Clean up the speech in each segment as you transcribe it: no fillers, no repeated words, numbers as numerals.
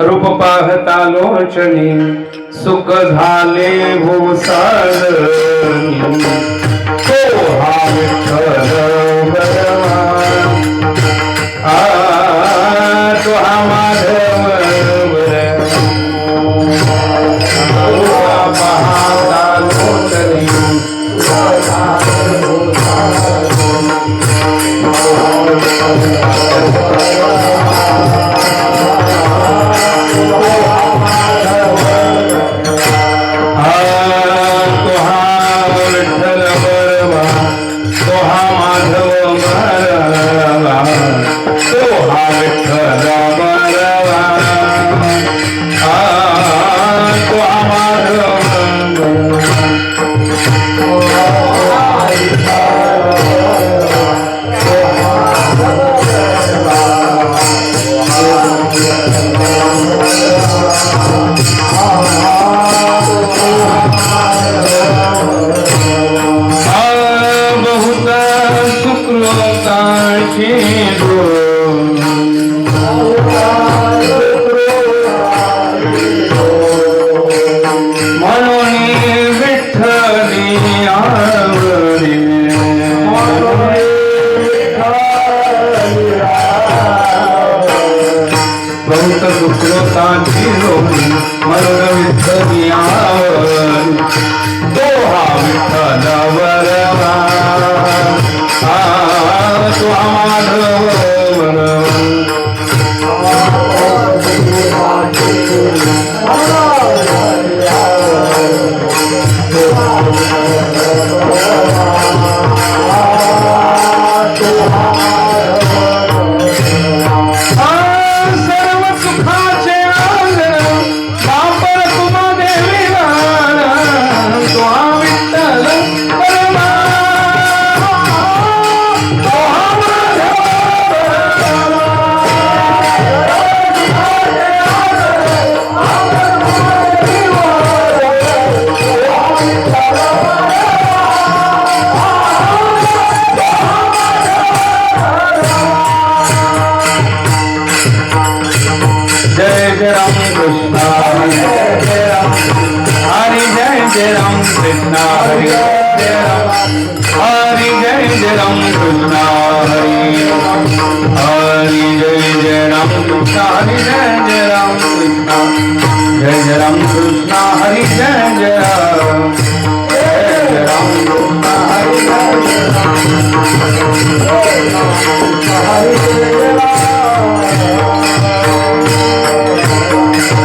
रूप पाहता लोचनी सुख झाले भूसाळनी तो हा विठ्ठल बरवा तो हा माधव पाहता लोचनी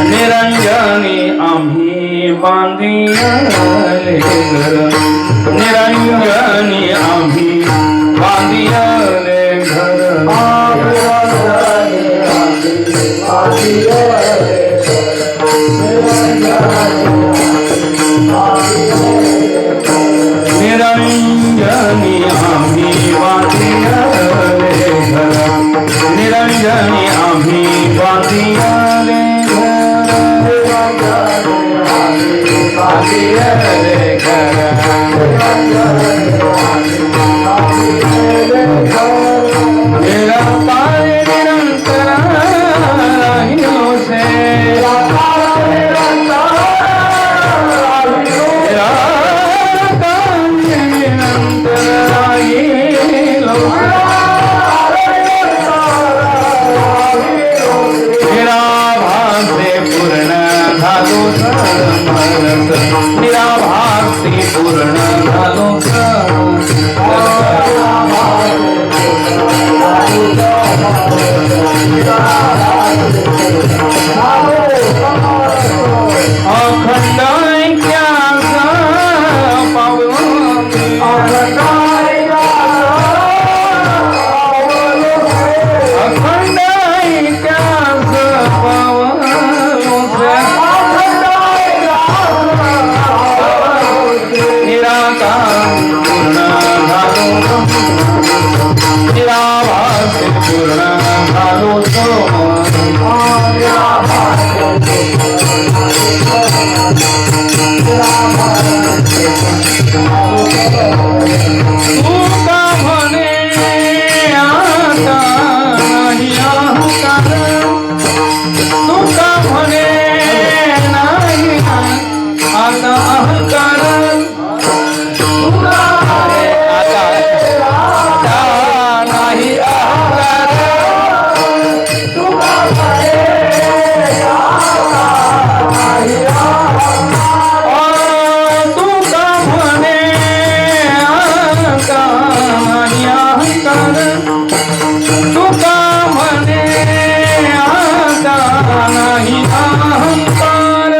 निरंजनी आम्ही बांधियाले घर निरंजनी आम्ही बांधियाले घर बांधिया रे घर मेरा पाए निरंतर राहियों से मेरा काम निरंतर राहियों मेरा भाग से पूर्ण झालो समर्थ मेरा भाग से पूर्ण झालो अखंड क्या पावन अखंड क्या पावन निराकार पूर्ण झालो निराभास पूर्ण झालो तू का म्हणे आता नाही अहंकार तू का म्हणे नाही आता अहंकार नाही अहंकार तू का म्हणे आता नाही अहंकार तू का म्हणे आता नाही अहंकार नाही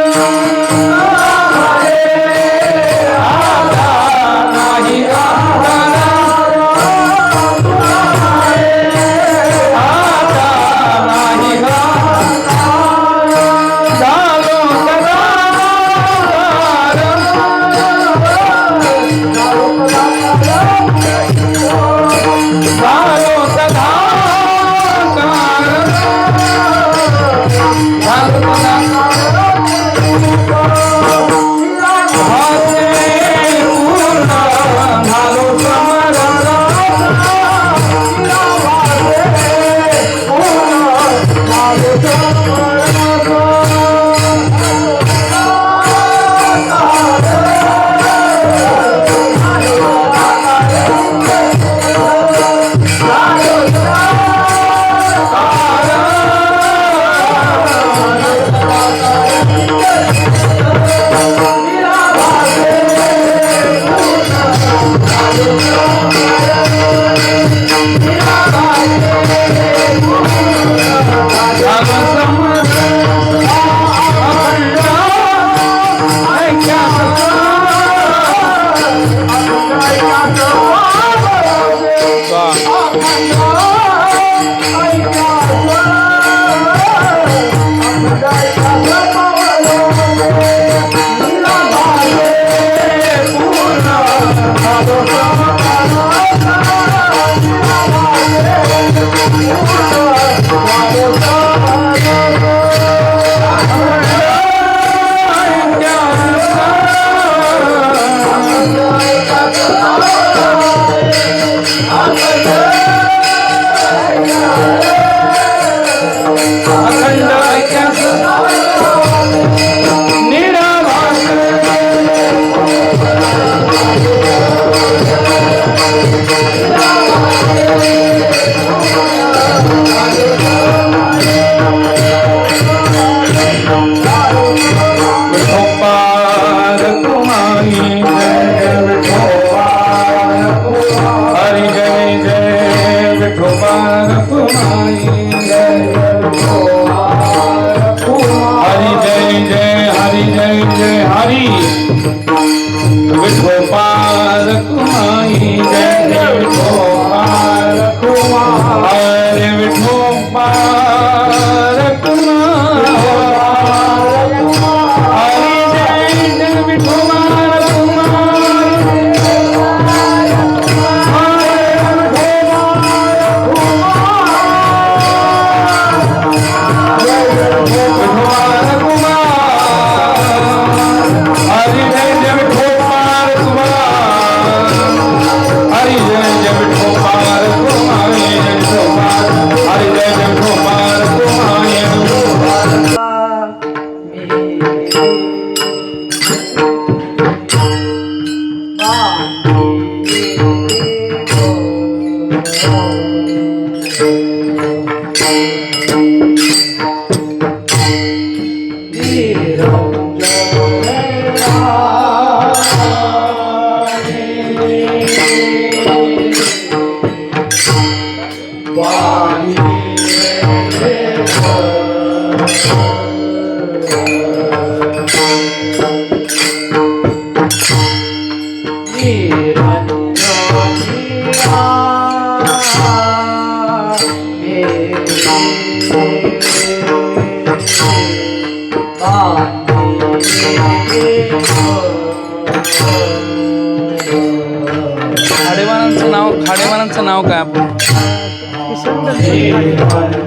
खाडेवानांचं नाव काय आपण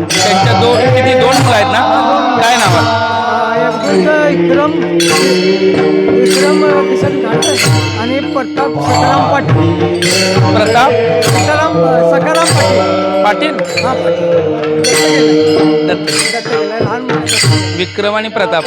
त्यांच्या किती दोन मुलं आहेत ना काय नाव आहे विक्रम किसन घाटे आणि प्रताप सकाराम पाटील सकाराम पाटील हा दत्त लहान विक्रम आणि प्रताप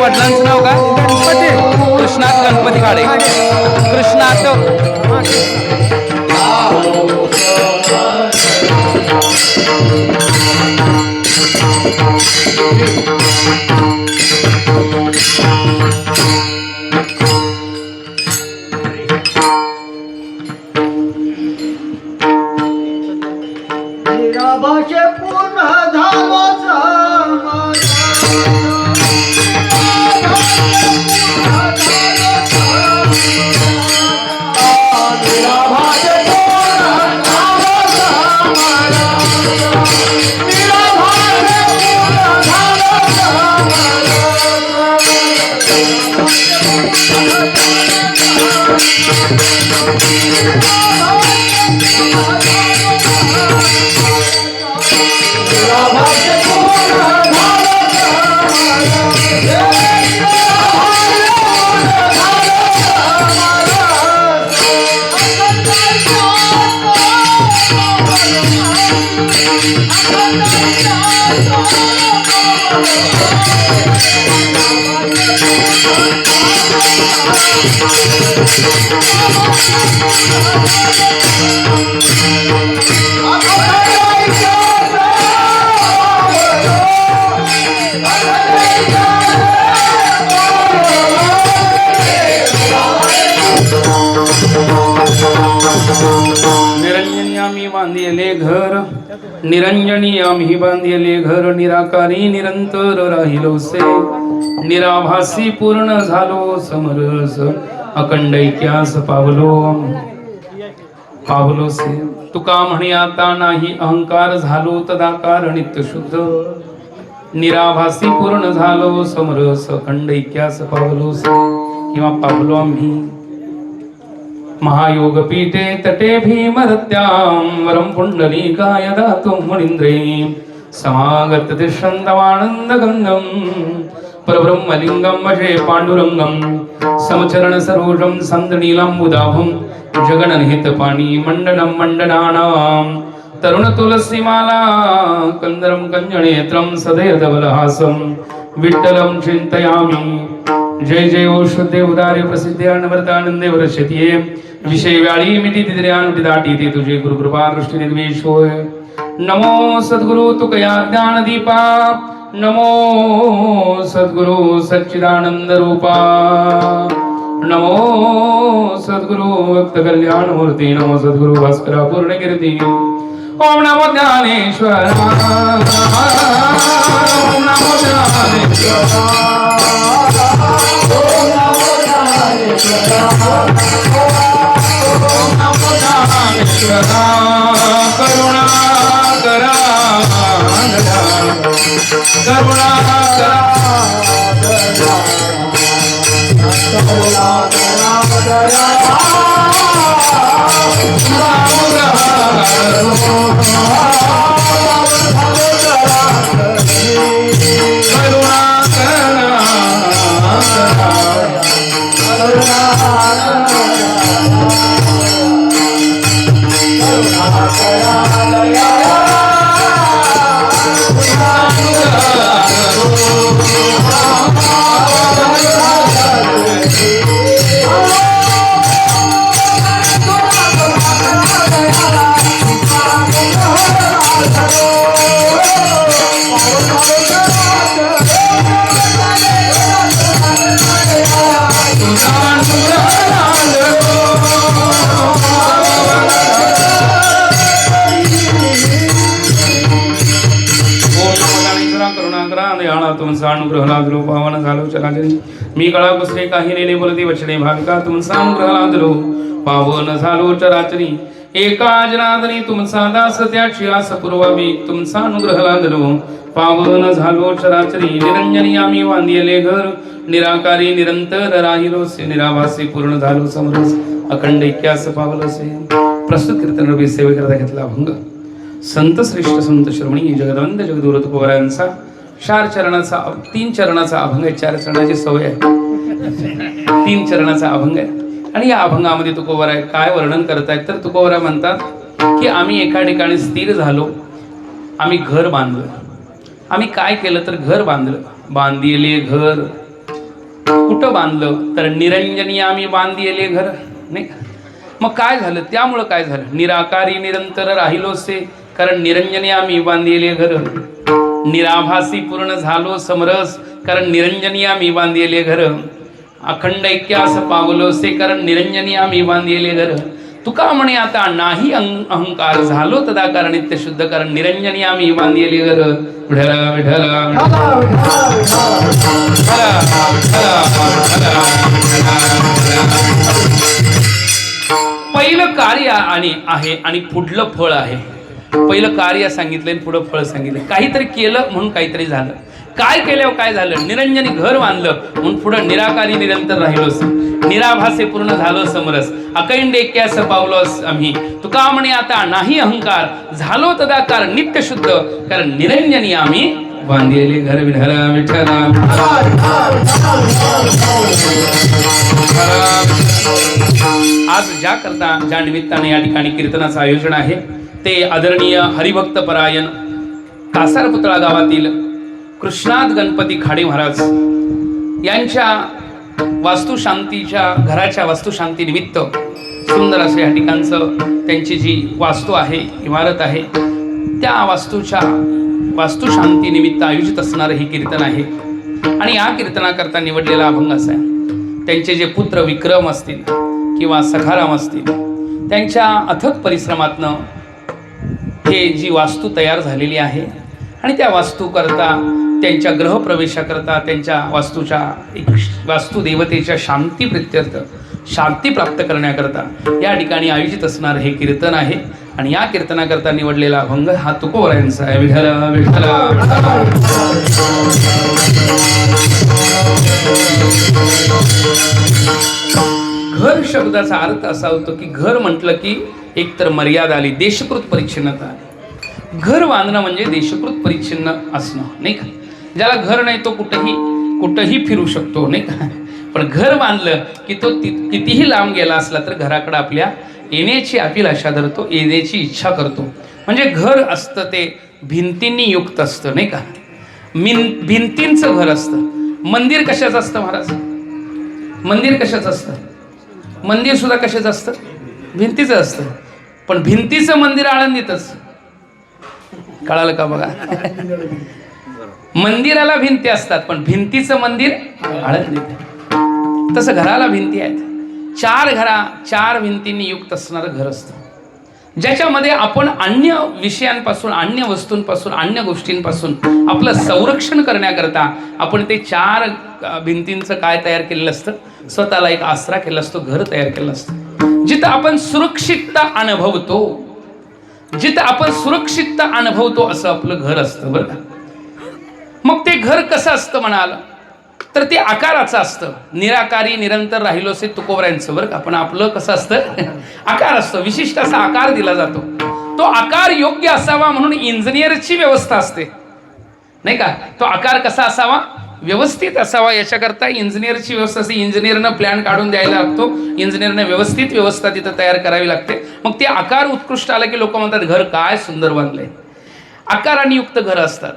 वडिलांचं नाव काय कृष्णात गणपती खाडे कृष्णात भाषे पूर्ण निरंजनी आम्ही बांधिले घर निरंजनी आम्ही बांधिले घर निराकारी निरंतर राहिलोसे निराभासी पूर्ण झालो समरस अखंड ऐक्यास पावलोसे तुका म्हणे आता नाही अहंकार झालो तदाकार नित्य शुद्ध निराभासी पूर्ण झालो समरस अखंड ऐक्यास पावलोसे किंवा पावलो आम्ही महायोग पीठे तटे भीमरत्यां वरम पुंडलीकाय दातुं मुनींद्रे समागत तिष्ठन्तमानंद गंधम परब्रह्मलिंगम वशे पांडुरंगम समचरण सरोजम संदनीलांबुदाभम जगननिहित पाणी मंडनम मंडनानां तरुण तुलसीमाला कंदरम कंजनेत्रम सदयदबलहासम विठ्ठलम चिंतयामि जय जय ओ शुद्धे उदारे प्रसिद्धे अनवरतानंदे वर्षतीये विषय व्याळी मिटी तिद्र्यान दाटी ते तुझे गुरु कृपा दृष्टी निर्वेश होय नमो सद्गुरु तुकया ज्ञान दीपा नमो सद्गुरु सच्चिदानंद रूपा नमो सद्गुरु भक्त कल्याण मूर्ती नमो सद्गुरु भास्करा पूर्ण कीर्ती ओम नमो ज्ञानेश्वर ओम नमो ज्ञानेश्वर करुणा करा करुणा तुमचा अनुग्रह लादलो पावन झालो चराचरी मी कळा कुसरे काही नेले बोलती वचने भाविका तुमचा अनुग्रह लादलो पावन झालो चराचरी एका जनादनी तुमचा दास त्याची आस पुरवावी तुमचा अनुग्रह लादलो पावन झालो चराचरी निरंजनी आम्ही बांधिले घर निराकारी निरंतर राहिलोसे निराभासी पूर्ण झालो समरस अखंड ऐक्यास पावलोसे प्रस्तुत कीर्तन रवी सेवेकरता घेतला अभंग संत श्रेष्ठ संत श्रमणी जगदवंत जगदुर तुकोबरायांचा 3 चरणाचा अभंग आहे 4 चरणाची सवय आहे 3 चरणाचा अभंग आहे आणि या अभंगामध्ये तुकोबराय काय वर्णन करतायत तर तुकोबराय म्हणतात की आम्ही एका ठिकाणी स्थिर झालो आम्ही घर बांधलं आम्ही काय केलं तर घर बांधलं बांधिले घर कुठं बांधलं तर निरंजनी आम्ही बांधिले घर नाही मग काय झालं त्यामुळं काय झालं निराकारी निरंतर राहिलोसे कारण निरंजनी आम्ही बांधिले घर निराभासी पूर्ण झालो समरस कारण निरंजनी आम्ही बांधिले घर अखंड ऐक्यास पावलोसे कारण निरंजनी आम्ही बांधिले घर तुका म्हणे आता नाही अहंकार झालो तदा कारण नित्य शुद्ध कारण निरंजनी आम्ही बांधिले घर विठला विठला पहिलं कार्य आहे आणि पुढलं फळ आहे पहिलं कार्य सांगितलंय पुढं फळ सांगितलंय काहीतरी केलं म्हणून काहीतरी झालं काय केल्यावर काय झालं निरंजनी घर बांधलं म्हणून पुढं निराकारी निरंतर राहिलोस निराभासे पूर्ण झालो समरस अखंड ऐक्यास पावलोस आम्ही तुका म्हणे आता नाही अहंकार झालो तदाकार नित्य शुद्ध कारण निरंजनी आम्ही बांधिले घर विठला विठला आज ज्या निमित्ताने या ठिकाणी कीर्तनाचं आयोजन आहे ते आदरणीय हरिभक्त परायण कासारपुतळा गावातील कृष्णात गणपती खाडे महाराज यांच्या वास्तुशांतीच्या घराच्या वास्तुशांती निमित्त सुंदर असं या ठिकाणचं त्यांची जी वास्तू आहे इमारत आहे त्या वास्तुशांती निमित्त आयोजित असणारं हे कीर्तन आहे आणि या कीर्तनाकरता निवडलेला अभंग असा आहे त्यांचे जे पुत्र विक्रम असतील किंवा सखाराम असतील त्यांच्या अथक परिश्रमातनं इथे जी वास्तू तयार झालेली आहे आणि त्या वास्तूकरता त्यांच्या गृहप्रवेशाकरता त्यांच्या वास्तूच्या एक वास्तुदेवतेच्या शांती प्रित्यर्थ शांती प्राप्त करण्याकरता या ठिकाणी आयोजित असणारं हे कीर्तन आहे आणि या कीर्तनाकरता निवडलेला अभंग हा तुकोबरायांचा आहे. विठ्ठल विठ्ठल घर शब्दाचा अर्थ असा होतो की घर म्हटलं की एकतर मर्यादा आली, देशकृत परिच्छिन्नता आली. घर बांधणं म्हणजे देशकृत परिच्छिन्न असणं, नाही का. ज्याला घर नाही तो कुठंही फिरू शकतो, नाही का. पण घर बांधलं की तो कितीही लांब गेला असला तर घराकडे आपल्या येण्याची अभिलाषा धरतो, येण्याची इच्छा करतो. म्हणजे घर असतं ते भिंतींनी युक्त असतं, नाही का. भिंतींचं घर असतं. मंदिर कशाचं असतं महाराज? मंदिर कशाचं असतं? मंदिर सुद्धा कशाचं असतं? भिंतीचं असतं. पण भिंतीचं मंदिर आळंदीतच. कळालं का बघा. मंदिराला भिंती असतात पण भिंतीचं मंदिर आळंदीत. तसं घराला भिंती आहेत. चार भिंतींनी युक्त असणारं घर असतं, ज्याच्यामध्ये आपण अन्य विषयांपासून, अन्य वस्तूंपासून, अन्य गोष्टींपासून आपलं संरक्षण करण्याकरता आपण ते 4 भिंतींचं काय तयार केलेलं असतं? स्वतःला एक आसरा केला असतो, घर तयार केलं असतं, जिथं आपण सुरक्षितता अनुभवतो. जिथं आपण सुरक्षितता अनुभवतो असं आपलं घर असतं, बरं का. मग ते घर कसं असतं म्हणाल तर ते आकाराचं असतं. निराकारी निरंतर राहिलो असे तुकोबरायांचं, बरं का. पण आपलं कसं असतं? आकार असतो, विशिष्ट असा आकार दिला जातो. तो आकार योग्य असावा म्हणून इंजिनियरची व्यवस्था असते, नाही का. तो आकार कसा असावा? व्यवस्थित असावा. याच्याकरता इंजिनियरची व्यवस्था असते. इंजिनियरनं प्लॅन काढून द्यायला लागतो, इंजिनियरनं व्यवस्थित व्यवस्था तिथं तयार करावी लागते. मग ते आकार उत्कृष्ट आला की लोक म्हणतात घर काय सुंदर बांधलंय. आकाराने युक्त घरं असतात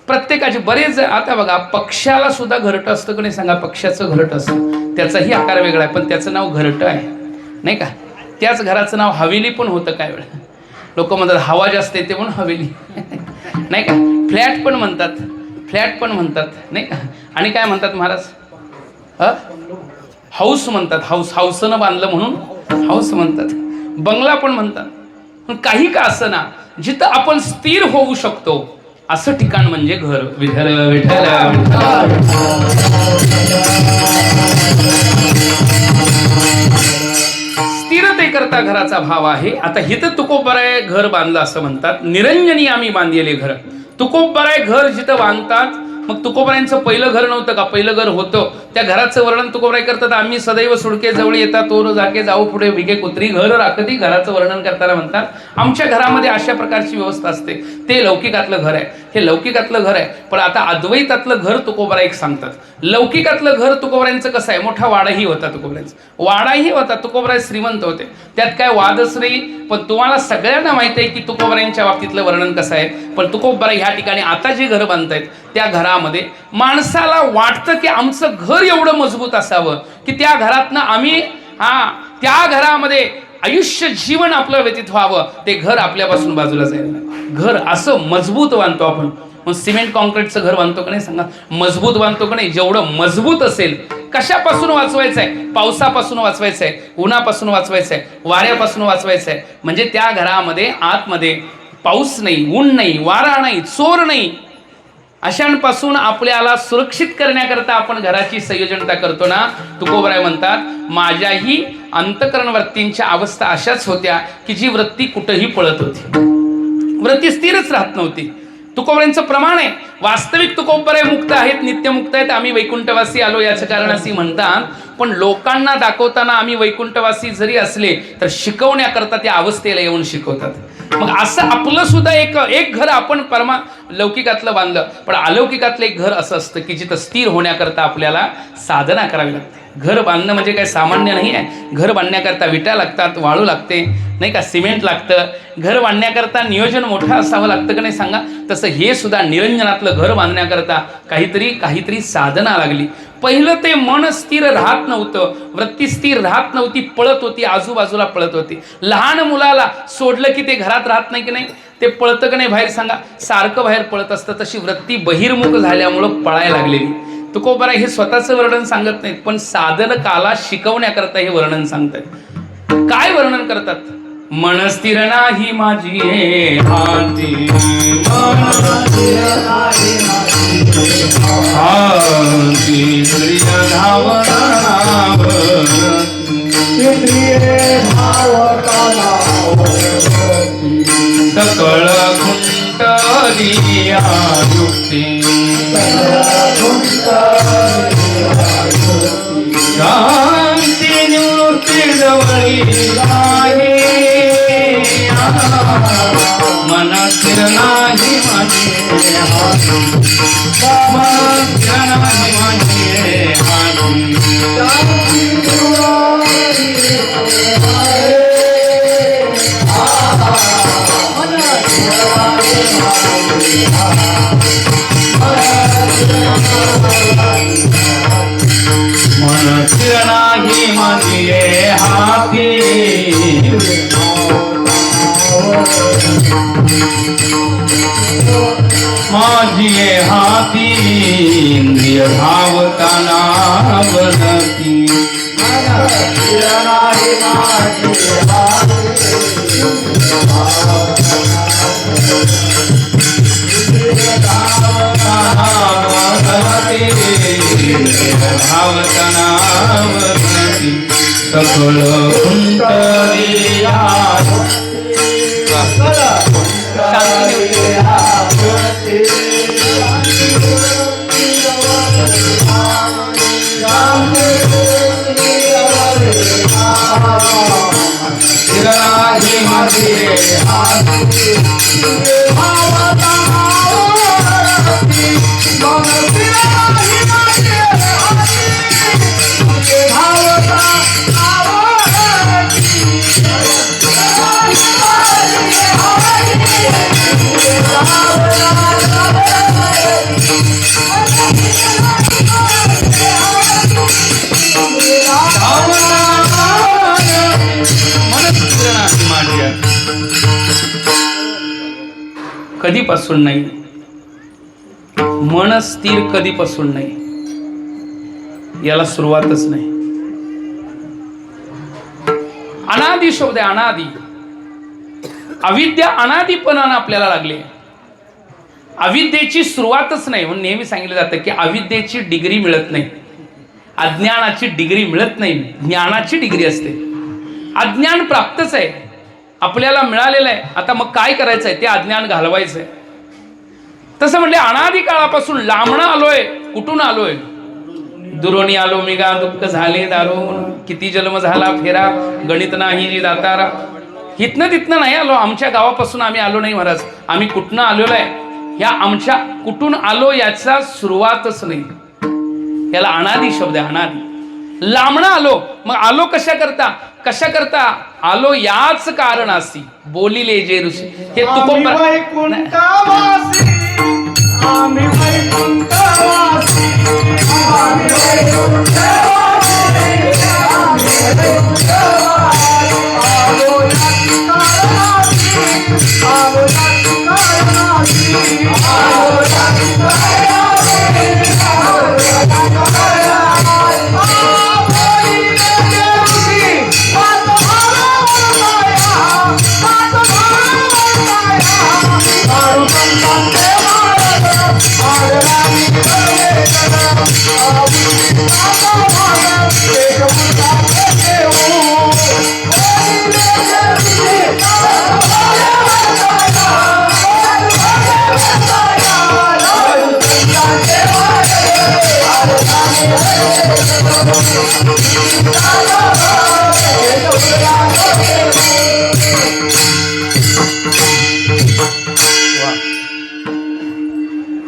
प्रत्येकाचे. बरेच आता बघा, पक्षाला सुद्धा घरटं असतं का नाही सांगा. पक्षाचं घरटं असतं, त्याचाही आकार वेगळा आहे पण त्याचं नाव घरटं आहे, नाही का. त्याच घराचं नाव हवेली पण होतं काय वेळा. लोक म्हणतात हवा जास्त येते म्हणून हवेली, नाही का. फ्लॅट पण म्हणतात, नाही का. आणि काय म्हणतात महाराज? हाऊस म्हणतात. हाऊसनं बांधलं म्हणून हाऊस म्हणतात. बंगला पण म्हणतात. पण काही का असं ना, जिथं आपण स्थिर होऊ शकतो असं ठिकाण म्हणजे घर. विठ्ठल विठ्ठल. स्थिरतेकरता घराचा भाव आहे. आता हिथं तुकोबराय घर बांधलं असं म्हणतात. निरंजनी आम्ही बांधलेले घर. तुकोबराय घर जिथं बांधतात. मग तुकोबरायांचं पहिलं घर नव्हतं का? पहिलं घर होतं. त्या घराचं वर्णन तुकोबराय करतात. आम्ही सदैव सुडके जवळ येतात, तोर जाके जाऊ पुढे भिगे कुत्री घर राखती. घराचं वर्णन करताना म्हणतात आमच्या घरामध्ये अशा प्रकारची व्यवस्था असते. ते लौकिकातलं घर आहे. हे लौकिकातलं घर आहे. पण आता अद्वैतातलं घर तुकोबराय एक सांगतात. लौकिकातलं घर तुकोबरायांचं कसं आहे? मोठा वाडाही होता तुकोबरायांचा. वाडाही होता. तुकोबराय श्रीमंत होते, त्यात काय वादच नाही. पण तुम्हाला सगळ्यांना माहिती आहे की तुकोबरायांच्या बाबतीतलं वर्णन कसं आहे. पण तुकोबराय ह्या ठिकाणी आता जे घर बांधतायत त्या घरामध्ये माणसाला वाटतं की आमचं घर एवढं मजबूत असावं की त्या घरातनं आम्ही त्या घरामध्ये आयुष्य जीवन आपलं व्यतीत व्हावं. ते घर आपल्यापासून बाजूला जायला. घर असं मजबूत बांधतो आपण. मग सिमेंट कॉन्क्रीटचं घर बांधतो का नाही सांगा. मजबूत बांधतो का नाही. जेवढं मजबूत असेल. कशापासून वाचवायचं आहे? पावसापासून वाचवायचं आहे, उन्हापासून वाचवायचं आहे, वाऱ्यापासून वाचवायचं आहे. म्हणजे त्या घरामध्ये आतमध्ये पाऊस नाही, ऊन नाही, वारा नाही, चोर नाही, अशांपासून आपल्याला सुरक्षित करण्याकरता आपण घराची संयोजनता करतो ना. तुकोबराय म्हणतात माझ्याही अंतकरण वृत्तींच्या अवस्था अशाच होत्या की जी वृत्ती कुठंही पळत होती. वृत्ती स्थिरच राहत नव्हती. तुकोबरायांचं प्रमाण आहे. वास्तविक तुकोबराय मुक्त आहेत, नित्यमुक्त आहेत. आम्ही वैकुंठवासी आलो याचं कारण असे म्हणतात. पण लोकांना दाखवताना आम्ही वैकुंठवासी जरी असले तर शिकवण्याकरता त्या अवस्थेला येऊन शिकवतात. मग असं आपलं सुद्धा एक घर आपण लौकिकातलं बांधलं. पण अलौकिकातलं एक घर असं असतं की जिथं स्थिर होण्याकरता आपल्याला साधना करावी लागते. घर बांधणं म्हणजे काही सामान्य नाही आहे. घर बांधण्याकरता विटा लागतात, वाळू लागते, नाही का, सिमेंट लागतं. घर बांधण्याकरता नियोजन मोठं असावं लागतं का नाही सांगा. तसं हे सुद्धा निरंजनातलं घर बांधण्याकरता काहीतरी साधना लागली. पहिलं ते मन स्थिर राहत नव्हतं, वृत्ती स्थिर राहत नव्हती, पळत होती, आजूबाजूला पळत होती. लहान मुलाला सोडलं की ते घरात राहत नाही की नाही, ते पळतं का नाही बाहेर सांगा. सारखं बाहेर पळत असतं. तशी वृत्ती बहिर्मुख झाल्यामुळं पळायला लागलेली. तुकोबराय हे स्वतःचं वर्णन सांगत नाहीत पण साधन काला शिकवण्याकरता हे वर्णन सांगतात. काय वर्णन करतात? मन स्थिर नाही माझी हाती हाती प्रिय सकळ खुंटरिया युक्ती शांती निवृत्ती जवळी आहे मन स्थिर नाही माझी हाती मन स्थिर नाही माझी मन स्थिर नाही माझी हाती माझी हाती इंद्रिय धावताना बनती धावताना बनती सकळ खुंटरिया कधीपासून नाही मन स्थिर कधीपासून नाही याला सुरुवातच नाही अनादि शब्द आहे अनादि अविद्या अनादिपणानं आपल्याला लागले अविद्येची सुरुवातच नाही म्हणून नेहमी सांगितलं जातं की अविद्येची डिग्री मिळत नाही अज्ञानाची डिग्री मिळत नाही ज्ञानाची डिग्री असते अज्ञान प्राप्तच आहे आपल्याला मिळालेलं आहे आता मग काय करायचं आहे ते अज्ञान घालवायचंय तसं म्हणले अनादि काळापासून लांबणं आलोय कुठून आलोय दुरोणी आलो मी गा दुःख झाले दारो किती जन्म झाला फेरा गणित नाही जी दातारा हितनं तिथनं नाही आलो आमच्या गावापासून आम्ही आलो नाही महाराज आम्ही कुठनं आलेलो आहे ह्या आमच्या कुठून आलो याचा सुरुवातच नाही याला अनादि शब्द आहे अनादि लांबणं आलो मग आलो कशा करता आलो याच कारणासी बोलिले जे ऋषी हे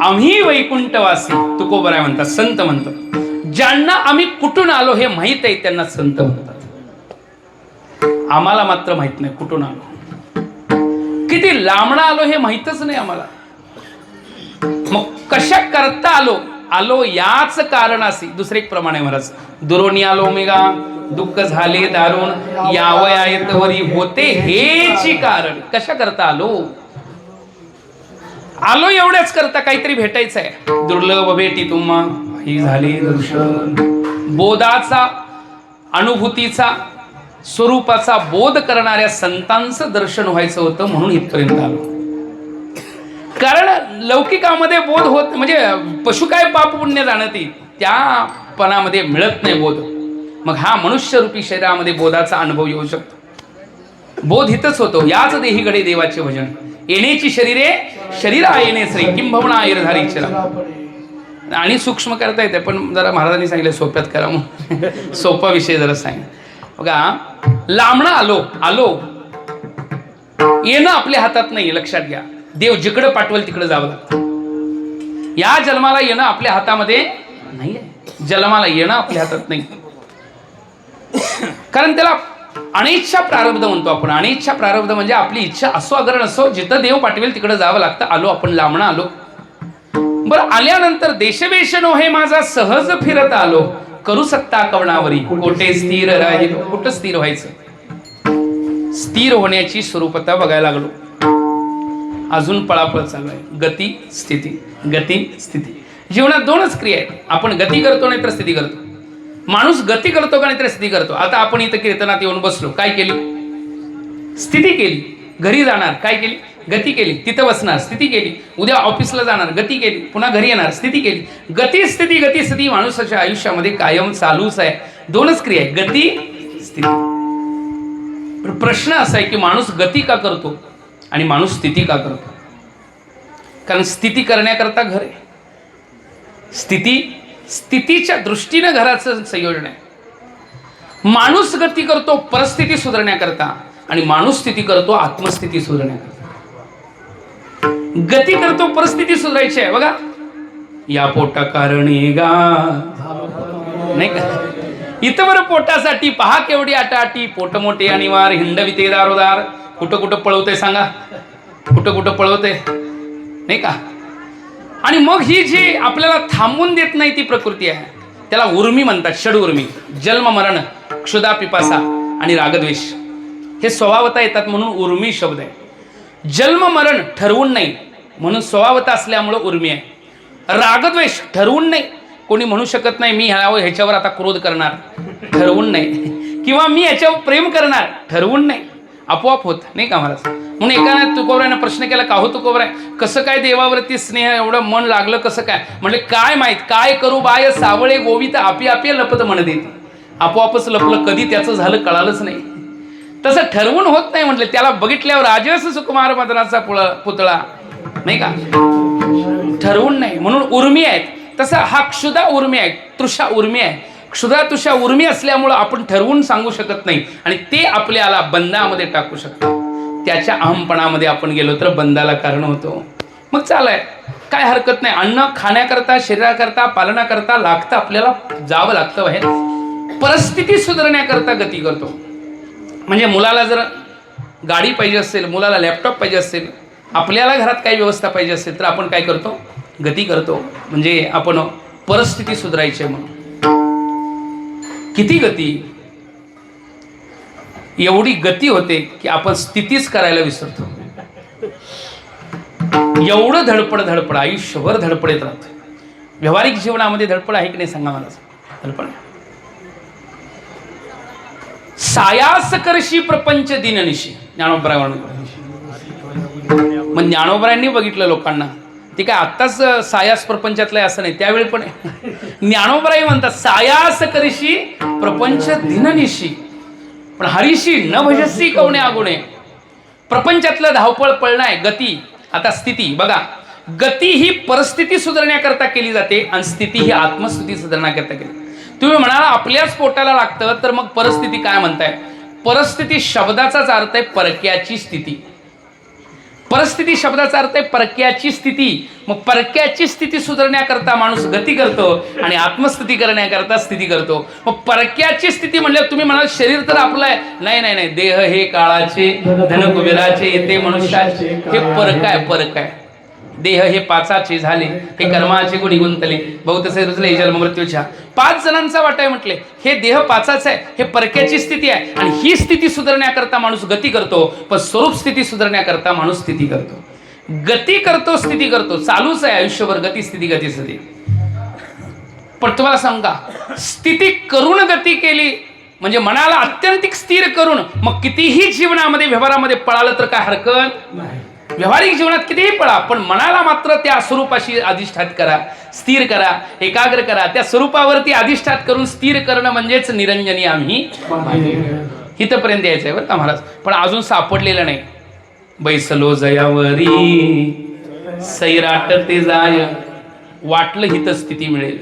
आम्ही वैकुंठवासी तुकोबराय म्हणतात संत म्हणतात ज्यांना आम्ही कुठून आलो हे माहित आहे त्यांना संत म्हणतात आम्हाला मात्र माहित नाही कुठून आलो किती लांबणं आलो हे माहितच नाही आम्हाला मग कशा करता आलो याच कारणासी दुसरे एक प्रमाणे महाराज दुरोणी आलो मेगा दुःख झाले दारुण यावयात वरी होते हेची कारण कशा करता आलो एवढ्याच करता काहीतरी भेटायचं आहे दुर्लभ भेटी तुम्हा ही झाली दर्शन बोधाचा अनुभूतीचा स्वरूपाचा बोध करणाऱ्या संतांचं दर्शन व्हायचं होतं म्हणून इथपर्यंत आलो. कारण लौकिकामध्ये बोध होत म्हणजे पशु काय पाप पुण्य जाणती त्या पणामध्ये मिळत नाही बोध. मग हा मनुष्यरूपी शरीरामध्ये बोधाचा अनुभव येऊ शकतो. बोध हितच होतो. याच देहीकडे देवाचे भजन येण्याची शरीरे शरीरा येणे श्री किंभवना आयुर्धारी चला. आणि सूक्ष्म करता येते पण जरा महाराजांनी सांगितलं सोप्यात करा म्हणून सोपा विषय जरा सांग. बघा लांबणं आलो येणं आपल्या हातात नाही. लक्षात घ्या. देव जिकडं पाठवल तिकडं जावं लागतं. या जन्माला येणं आपल्या हातामध्ये नाही आहे. जन्माला येणं आपल्या हातात नाही. कारण त्याला अनिच्छा प्रारब्ध म्हणतो आपण. अनिच्छा प्रारब्ध म्हणजे आपली इच्छा असो अगर नसो जिथं देव पाठवेल तिकडे जावं लागतं. आलो आपण लांबणं आलो. बरं आल्यानंतर देशवेश नोहे माझा सहज फिरत आलो करू सत्ता कवणावरी कोठे स्थिर राहील. कुठं स्थिर व्हायचं. स्थिर होण्याची स्वरूपता बघायला लागलो. अजून पळापळ चालू आहे. गती स्थिती गती स्थिती. जीवनात दोनच क्रिया आहेत. आपण गती करतो नाही तर स्थिती करतो. माणूस गती करतो का नाही तर स्थिती करतो. आता आपण इथं कीर्तनात येऊन बसलो काय केली स्थिती केली. घरी जाणार काय केली गती केली. तिथं बसणार स्थिती केली. उद्या ऑफिसला जाणार गती केली. पुन्हा घरी येणार स्थिती केली. गती स्थिती माणसाच्या आयुष्यामध्ये कायम चालूच आहे. दोनच क्रिया आहे गती स्थिती. प्रश्न असा आहे की माणूस गती का करतो आणि माणूस स्थिती का करतो. कारण स्थिती करण्याकरता घर आहे. स्थितीच्या दृष्टीनं घराचं संयोजन आहे. माणूस गती करतो परिस्थिती सुधारण्याकरता आणि माणूस स्थिती करतो आत्मस्थिती सुधारण्याकरता. गती करतो परिस्थिती सुधारायची आहे. बघा या पोटा कारणी गा नाही का. इथं बरं पोटासाठी पहा केवढी आटाआटी. पोट मोठे आणि वार हिंडविते दारोदार. कुठं कुठं पळवते सांगा. कुठं कुठं पळवते नाही का. आणि मग ही जी आपल्याला थांबून देत नाही ती प्रकृती आहे त्याला उर्मी म्हणतात. षड उर्मी. जन्म मरण क्षुधा पिपासा आणि रागद्वेष हे स्वभावता येतात म्हणून उर्मी शब्द आहे. जन्म मरण ठरवून नाही म्हणून स्वभावता असल्यामुळं उर्मी आहे. रागद्वेष ठरवून नाही. कोणी म्हणू शकत नाही मी ह्याच्यावर आता क्रोध करणार ठरवून नाही. किंवा मी ह्याच्यावर प्रेम करणार ठरवून नाही. आपोआप होत नाही का महाराज. म्हणून एकाने तुकोबराने प्रश्न केला का हो तुकोबराय कसं काय देवावरती स्नेह एवढं मन लागलं कसं काय. म्हणले काय माहित काय करू बाय सावळे गोवित आपी आपी लपत म्हणत येते. आपोआपच लपलं. कधी त्याचं झालं कळालंच नाही. तसं ठरवून होत नाही म्हटलं. त्याला बघितल्यावर राजस सुकुमार मदनाचा पुतळा नाही का ठरवून नाही म्हणून उर्मी आहेत. तसं हा क्षुधा उर्मी आहे. तृषा उर्मी आहे. क्षुधा तुषा उर्मी असल्यामुळं आपण ठरवून सांगू शकत नाही आणि ते आपल्याला बंधामध्ये टाकू शकतो. त्याच्या अहमपणामध्ये आपण गेलो तर बंधाला कारण होतो. मग चालाय काय हरकत नाही. अन्न खाण्याकरता शरीराकरता पालनाकरता लागतं आपल्याला जावं लागतं बाहेर. परिस्थिती सुधारण्याकरता गती करतो. म्हणजे मुलाला जर गाडी पाहिजे असेल मुलाला लॅपटॉप पाहिजे असेल आपल्याला घरात काही व्यवस्था पाहिजे असेल तर आपण काय करतो गती करतो. म्हणजे आपण परिस्थिती सुधारायची म्हणून. किती गती एवढी गती होते की आपण स्थितीच करायला विसरतो. एवढं धडपड आयुष्यभर धडपड येत राहतो. व्यावहारिक जीवनामध्ये धडपड आहे की नाही सांगा मला. धडपड सायास करशी प्रपंच दिननिशी ज्ञानोबराय. मग ज्ञानोबरायांनी बघितलं लोकांना ते काय आत्ताच सायास प्रपंचातलं आहे असं नाही त्यावेळी पण ज्ञानोबराय म्हणतात सायास करशी प्रपंच दिननिशी पण हरीशी न भजसी कवणे आगुणे. प्रपंचातलं धावपळ पळणं आहे गती. आता स्थिती बघा. गती ही परिस्थिती सुधारण्याकरता केली जाते आणि स्थिती ही आत्मस्थिती सुधारण्याकरता केली. तुम्ही म्हणाला आपल्याच पोटाला लागतं तर मग परिस्थिती काय म्हणताय. परिस्थिती शब्दाचाच अर्थ आहे परक्याची स्थिती. परिस्थिती शब्दाचा अर्थ आहे परक्याची स्थिती. मग परक्याची स्थिती सुधारण्याकरता माणूस गती करतो आणि आत्मस्थिती करण्याकरता स्थिती करतो. मग परक्याची स्थिती म्हणजे तुम्ही म्हणाल शरीर तर आपलं आहे. नाही नाही नाही. देह हे काळाचे धन कुबेराचे येते मनुष्याचे. हे परक आहे. देह हे पाचाचे झाले हे कर्माचे गुणी गुंतले बहुतसे रुजले जन्म मृत्यूच्या. 5 जणांचा वाटा आहे म्हटले. हे देह पाचाच आहे. हे परक्याची स्थिती आहे आणि ही स्थिती सुधारण्याकरता माणूस गती करतो. पण स्वरूप स्थिती सुधारण्याकरता माणूस स्थिती करतो. गती करतो स्थिती करतो. चालूच आहे आयुष्यभर गती स्थिती. पण तुम्हाला सांगा स्थिती करून गती केली म्हणजे मनाला अत्यंतिक स्थिर करून मग कितीही जीवनामध्ये व्यवहारामध्ये पळालं तर काय हरकत नाही. व्यावहारिक जीवनात कितीही पळा, पण मनाला मात्र त्या स्वरूपाशी अधिष्ठात करा, स्थिर करा, एकाग्र करा. त्या स्वरूपावरती अधिष्ठात करून स्थिर करणं म्हणजेच निरंजनी आम्ही इथपर्यंत यायचं आहे बरं का महाराज. पण अजून सापडलेलं नाही. बैसलो जयावरी सैराट ते जाय, वाटलं हित स्थिती मिळेल,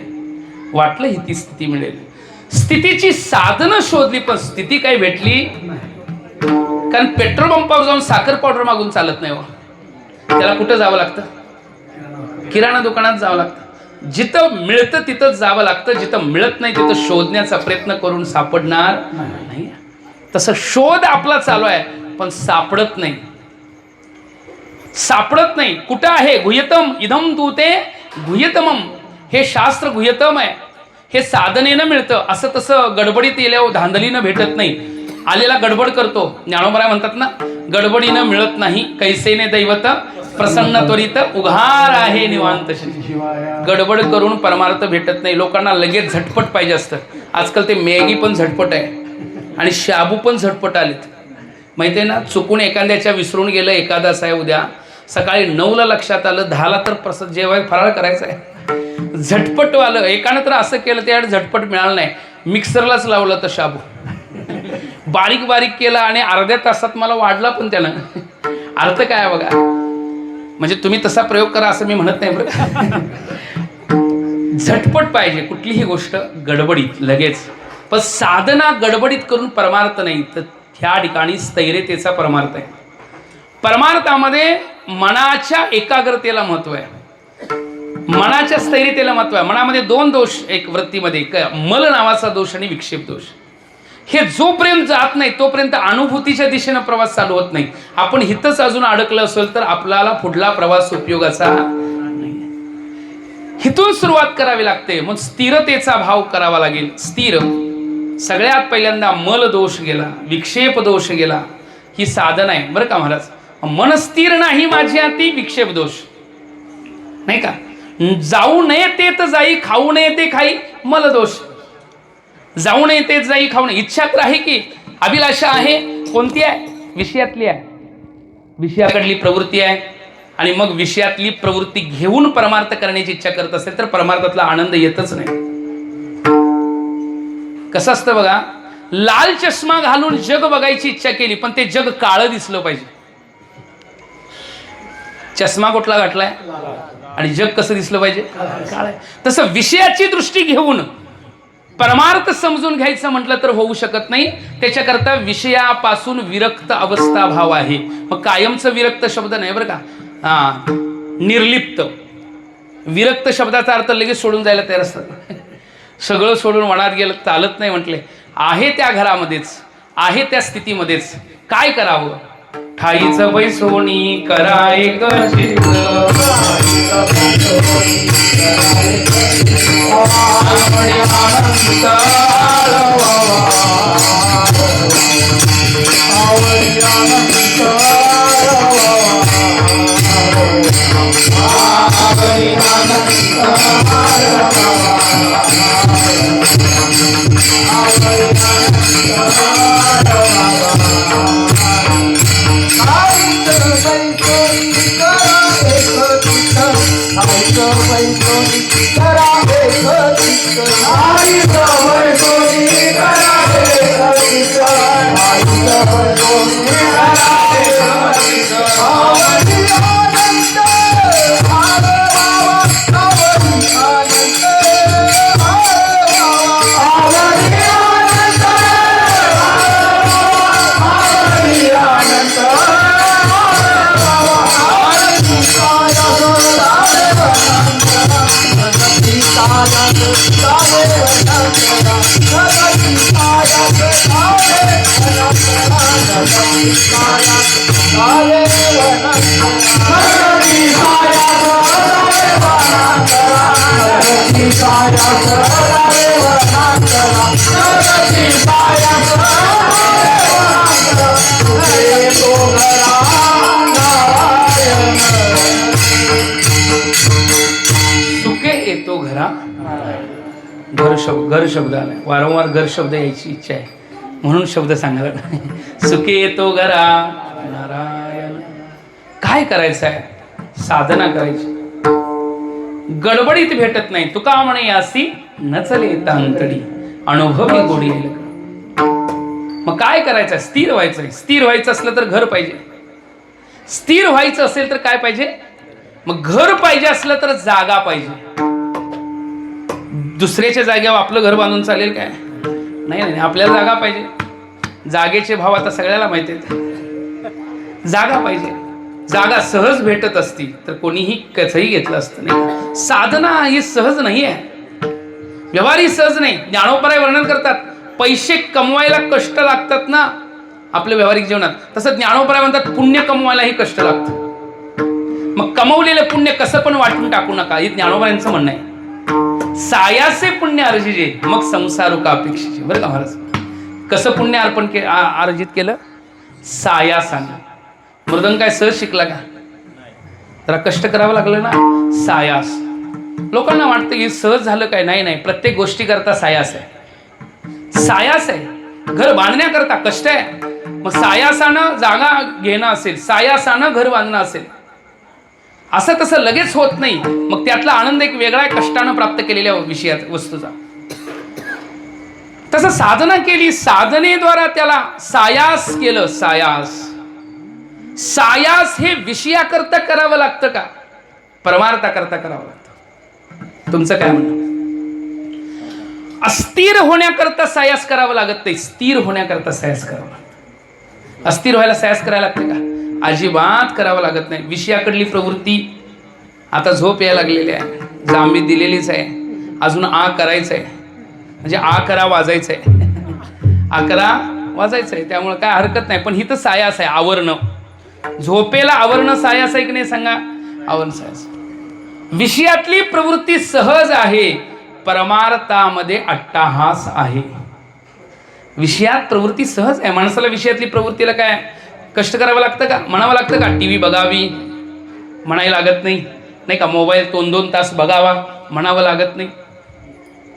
वाटलं हिती स्थिती मिळेल. स्थितीची साधनं शोधली पण स्थिती काही भेटली. कारण पेट्रोल पंपावर जाऊन साखर पावडर मागून चालत नाही. त्याला कुठं जावं लागतं? किराणा दुकानात जावं लागतं. जिथं मिळतं तिथं जावं लागतं. जिथं मिळत नाही तिथं शोधण्याचा प्रयत्न करून सापडणार नाही. तसं शोध आपला चालू आहे पण सापडत नाही, सापडत नाही. कुठं आहे? गुह्यतम इदम तू ते गुह्यतमम. हे शास्त्र गुह्यतम आहे. हे साधनेनं मिळतं. असं तसं गडबडीत येल्यावर धांदलीनं भेटत नाही. आलेला गडबड करतो. ज्ञानोबराय म्हणतात ना, गडबडीनं मिळत नाही कैसेने दैवत प्रसन्न त्वरित उघार आहे निवांत. गडबड करून परमार्थ भेटत नाही. लोकांना लगेच झटपट पाहिजे असतं. आजकाल ते मॅगी पण झटपट आहे आणि शाबू पण झटपट आलेत. माहिती आहे ना, चुकून एखाद्याच्या विसरून गेलं, एकादश आहे उद्या, सकाळी 9ला लक्षात आलं, 10ला तर प्रसाद जेवाय फराळ करायचं आहे. झटपटवालं एकानं तर असं केलं, त्याकडे झटपट मिळालं नाही, मिक्सरलाच लावलं तर शाबू बारीक बारीक केला आणि अर्ध्या तासात मला वाढला पण त्यानं. अर्थ काय बघा. म्हणजे तुम्ही तसा प्रयोग करा असं मी म्हणत नाही बरं. झटपट पाहिजे कुठलीही गोष्ट, गडबडीत लगेच. पण साधना गडबडीत करून परमार्थ नाही. तर ह्या ठिकाणी स्थैर्यतेचा परमार्थ आहे. परमार्थामध्ये मनाच्या एकाग्रतेला महत्व आहे, मनाच्या स्थैर्यतेला महत्व आहे. मनामध्ये 2 दोष, एक वृत्तीमध्ये मल नावाचा दोष आणि विक्षेप दोष. हे जोपर्यंत जात नाही तोपर्यंत अनुभूतीच्या दिशेनं प्रवास चालू होत नाही. आपण हितच अजून अडकलं असेल तर आपल्याला पुढला प्रवास उपयोगाचा नाही. हितून सुरुवात करावी लागते. मग स्थिरतेचा भाव करावा लागेल. स्थिर सगळ्यात पहिल्यांदा मल दोष गेला, विक्षेप दोष गेला. ही साधन आहे बरं का महाराज. मन स्थिर नाही माझी अति विक्षेप दोष नाही का. जाऊ नये ते तर जाई, खाऊ नये ते खाई, मल दोष. जाऊ नये तेच जाई, खाऊ नये. इच्छा तर आहे की, अभिलाषा आहे. कोणती आहे? विषयातली आहे. विषयाकडली प्रवृत्ती आहे आणि मग विषयातली प्रवृत्ती घेऊन परमार्थ करण्याची इच्छा करत असेल तर परमार्थातला आनंद येतच नाही. कसं असतं बघा, लाल चष्मा घालून जग बघायची इच्छा केली पण ते जग काळं दिसलं पाहिजे. चष्मा कुठला घातलाय आणि जग कसं दिसलं पाहिजे? काळं. तसं विषयाची दृष्टी घेऊन परमार्थ समजून घ्यायचं म्हटलं तर होऊ शकत नाही. त्याच्याकरता विषयापासून विरक्त अवस्था भाव आहे. मग कायमचं विरक्त शब्द नाही बरं का. निर्लिप्त. विरक्त शब्दाचा अर्थ लगेच सोडून जायला तयार असतात. सगळं सोडून वनात गेलं चालत नाही म्हटले. आहे त्या घरामध्येच, आहे त्या स्थितीमध्येच काय करावं? ठाईचं बैसोनी करा एक चित्त, घर शब्द आलाय. वारंवार घर शब्द यायची इच्छा आहे. म्हणून शब्द सांगायला सुखे येतो घरा नारायण. काय करायचं आहे? साधना करायची. गडबडीत भेटत नाही. तुका म्हणे यासी नचले तांतडी अनुभवी गोडी येईल. मग काय करायचं? स्थिर व्हायचंय. स्थिर व्हायचं असलं तर घर पाहिजे. स्थिर व्हायचं असेल तर काय पाहिजे? मग घर पाहिजे असलं तर जागा पाहिजे. दुसऱ्याच्या जागेवर आपलं घर बांधून चालेल काय? नाही नाही, आपल्याला जागा पाहिजे. जागेचे भाव आता सगळ्याला माहिती आहेत. जागा पाहिजे. जागा सहज भेटत असती तर कोणीही कसंही घेतलं असतं. नाही, साधना ही सहज नाही आहे. व्यवहार ही सहज नाही. ज्ञानोबराय वर्णन करतात, पैसे कमवायला कष्ट लागतात ना आपल्या व्यावहारिक जीवनात, तसं ज्ञानोबराय म्हणतात पुण्य कमवायलाही कष्ट लागतं. मग कमवलेलं पुण्य कसं पण वाटून टाकू नका, हे ज्ञानोबरायांचं म्हणणं आहे. सायासे पुण्य अर्जिजे मग संसारू का अपेक्षिचे. बरं का महाराज, कसं पुण्य अर्पण अर्जित केलं? सायासानं. मृदंग काय सहज शिकला का? जरा कष्ट करावं लागलं ना. सायास. लोकांना वाटतं की सहज झालं काय? नाही नाही, प्रत्येक गोष्टी करता सायास आहे. सायास आहे. घर बांधण्याकरता कष्ट आहे. मग सायासानं जागा घेणं असेल, सायासानं घर बांधणं असेल, असं तसं लगेच होत नाही. मग त्यातला आनंद एक वेगळा आहे, कष्टानं प्राप्त केलेल्या वस्तूचा. तसं साधना केली, साधनेद्वारा त्याला सायास केलं. सायास. सायास हे विषयाकरता करावं लागतं का परमार्थाकरता करावं लागतं? तुमचं काय म्हणणं? अस्थिर होण्याकरता सायास करावं लागत नाही, स्थिर होण्याकरता सायास करावं लागतं. अस्थिर व्हायला सायास करायला लागते का? अजिबात करावं लागत नाही. विषयाकडली प्रवृत्ती आता झोप यायला लागलेली आहे, जांबी दिलेलीच आहे, अजून आ करायचं आहे, म्हणजे आ करा वाजायचं आहे, अकरा वाजायचं आहे, त्यामुळे काय हरकत नाही. पण ही तर सायास आहे, आवरणं. झोपेला आवरणं सायास आहे की नाही सांगा? आवरण सायास. विषयातली प्रवृत्ती सहज आहे, परमार्थामध्ये अट्टाहास आहे. विषयात प्रवृत्ती सहज आहे. माणसाला विषयातली प्रवृत्तीला काय कष्ट करावं लागतं का? म्हणावं लागतं का? टी व्ही बघावी म्हणायला लागत नाही, नाही का? मोबाईल 2-2 तास बघावा म्हणावं लागत नाही.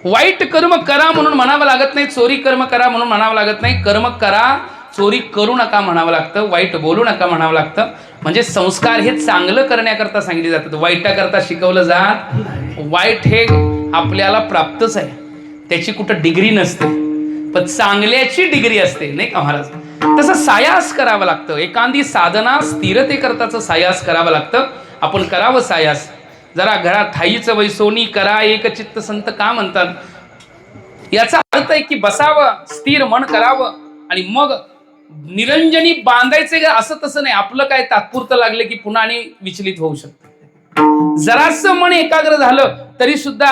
वाईट कर्म करा म्हणून म्हणावं लागत नाही. चोरी कर्म करा म्हणून म्हणावं लागत नाही. कर्म करा, चोरी करू नका म्हणावं लागतं. वाईट बोलू नका म्हणावं लागतं. म्हणजे संस्कार हे चांगलं करण्याकरता सांगितले जातात, वाईटाकरता शिकवलं जात. वाईट हे आपल्याला प्राप्तच आहे, त्याची कुठं डिग्री नसते, पण चांगल्याची डिग्री असते, नाही का महाराज? तसं सायास करावं लागतं. एखादी साधना स्थिरतेकरताचं सायास करावं लागतं. आपण करावं सायास. जरा घरात ठाईचं वैसोनी करा एक चित्त संत का म्हणतात? याचा अर्थ आहे की बसावं, स्थिर मन करावं आणि मग निरंजनी बांधायचे का? असं तसं नाही. आपलं काय तात्पुरतं लागलं की पुन्हा आणि विचलित होऊ शकतं. जरासं मन एकाग्र झालं तरी सुद्धा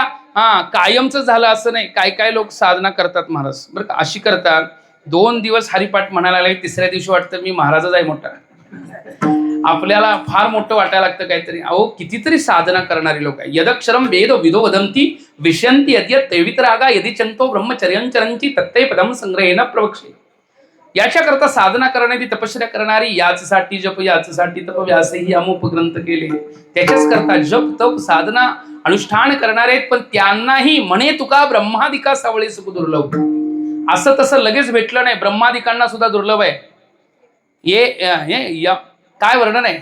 कायमचं झालं असं नाही. काय काय लोक साधना करतात महाराज, बरं का, अशी करतात. 2 दिवस हरिपाठ म्हणायला लागले, तिसऱ्या दिवशी वाटतं मी महाराजच आहे मोठा. आपल्याला फार मोठं वाटायला लागतं काहीतरी. अहो, कितीतरी साधना करणारी लोक आहे. यदक्षरम वेद विदो वदंती विशंती यद्यत दैवितरागा यदि चंतो ब्रह्मचर्यंचरंची तत्ते पदम संग्रहेन प्रवक्षे. याच्याकरता साधना करणारी, तपश्चर्या करणारी, याचसाठी जप याचसाठी तप व्यासही अमुक ग्रंथ केले. त्याच्याच करता जप तप साधना अनुष्ठान करणारे आहेत, पण त्यांनाही म्हणे तुका ब्रह्मादिका सावळे सुख दुर्लभ. असं तसं लगेच भेटलं नाही. ब्रह्मादिकांना सुद्धा दुर्लभ आहे. काय वर्णन आहे?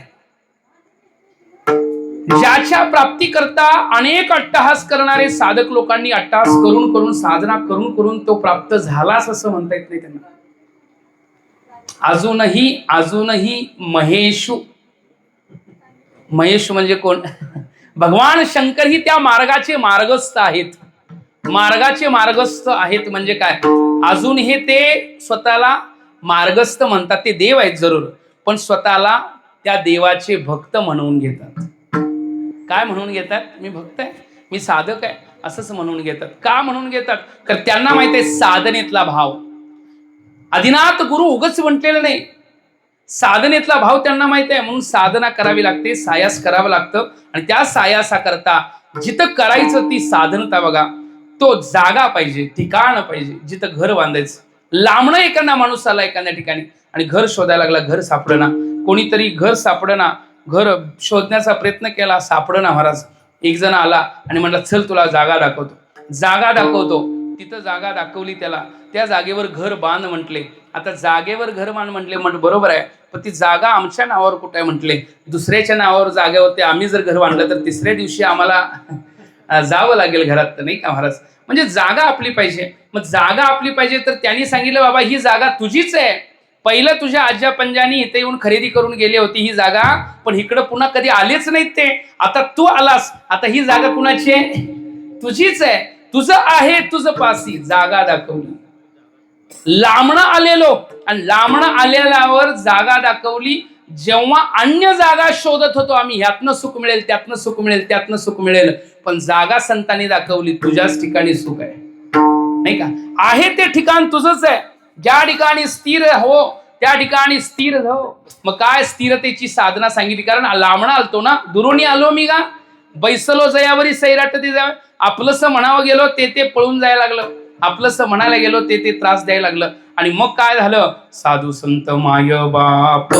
ज्याच्या प्राप्ती करता अनेक अट्टहास करणारे साधक लोकांनी अट्टहास करून करून साधना करून करून तो प्राप्त झालाच असं म्हणता येत नाही त्यांना. अजूनही महेशू म्हणजे कोण? भगवान शंकर ही त्या मार्गाचे मार्गस्थ आहेत. मार्गाचे मार्गस्थ आहेत म्हणजे काय? अजून हे ते स्वतःला मार्गस्थ म्हणतात. ते देव आहेत जरूर, पण स्वतःला त्या देवाचे भक्त म्हणून घेतात. काय म्हणून घेतात? मी भक्त आहे, मी साधक आहे, असंच म्हणून घेतात. का म्हणून घेतात? कारण त्यांना माहित आहे साधनेतला भाव. आदिनाथ गुरु उगच म्हटलेलं नाही, साधनेतला भाव त्यांना माहित आहे. म्हणून साधना करावी लागते, सायास करावं लागतं. आणि त्या सायासाकरता जिथं करायचं ती साधनता बघा, तो जागा पाहिजे, ठिकाण पाहिजे, जिथं घर बांधायचं. लांबणं एखादा माणूस आला एखाद्या ठिकाणी आणि घर शोधायला लागला, घर सापडना. कोणीतरी घर सापडना, घर शोधण्याचा प्रयत्न केला, सापडना महाराज. एक जण आला आणि म्हटलं चल तुला जागा दाखवतो. जागा दाखवतो. तिथं जागा दाखवली त्याला, त्या जागेवर घर बांध म्हटले. आता जागेवर घर बांध म्हटले बरोबर आहे, पण ती जागा आमच्या नावावर कुठे आहे म्हटले. दुसऱ्याच्या नावावर जागेवरती आम्ही जर घर बांधलं तर तिसऱ्या दिवशी आम्हाला जावं लागेल घरात, तर नाही का महाराज. म्हणजे जागा आपली पाहिजे. मग जागा आपली पाहिजे तर त्यांनी सांगितलं बाबा ही जागा तुझीच आहे. पहिलं तुझ्या आज्या पंजानी इथे येऊन खरेदी करून गेले होती ही जागा, पण इकडं पुन्हा कधी आलेच नाहीत ते. आता तू आलास, आता ही जागा कुणाची आहे? तुझीच आहे. तुझं आहे, तुझं पासी. जागा दाखवली. लांबणं आलेलो आणि लांबणं आलेल्यावर जागा दाखवली. जेव्हा अन्य जागा शोधत होतो आम्ही, ह्यातनं सुख मिळेल, त्यातनं सुख मिळेल, त्यातनं सुख मिळेल, पण जागा संतांनी दाखवली तुझ्याच ठिकाणी सुख आहे, नाही का. आहे ते ठिकाण तुझंच आहे. ज्या ठिकाणी स्थिर हो त्या ठिकाणी स्थिर हो. मग काय स्थिरतेची साधना सांगितली, कारण लांबणं आलतो ना, दुरोणी आलो मी का, बैसलो जयावरी सैराट ते जावे. आपलंस म्हणावं गेलो ते पळून जायला लागलं, आपलंस म्हणायला गेलो ते त्रास द्यायला लागलं. आणि मग काय झालं, साधू संत माय बाप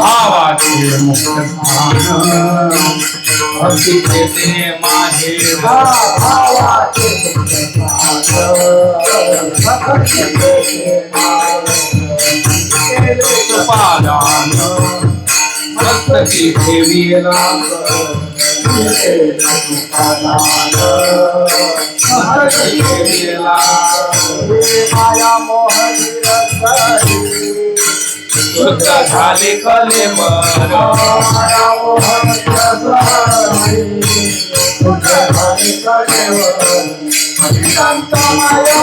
भावाचे मस्तकी ठेवीला माया मोहन झाले कले माया मोहन संत माया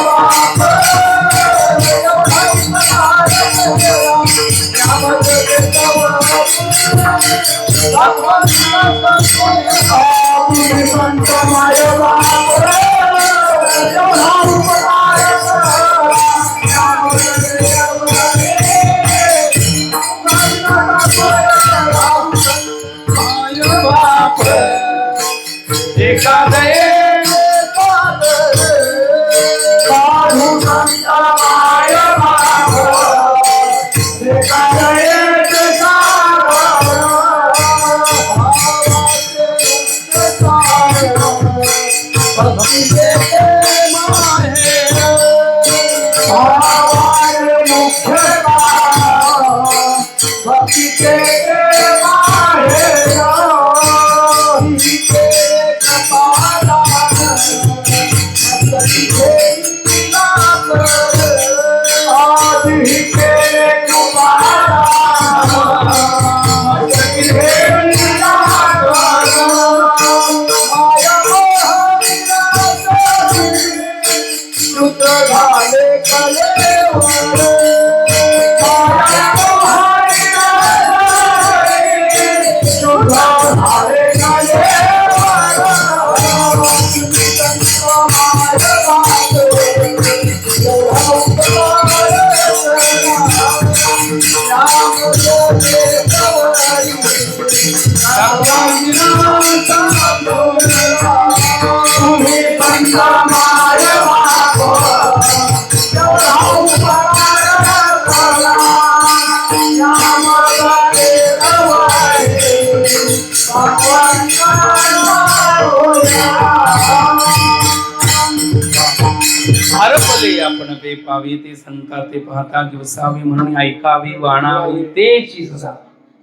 हरपले आपण ते पावी ते संता ते पाहता दिवसावी म्हणून ऐकावी वाणावी तेची सजा.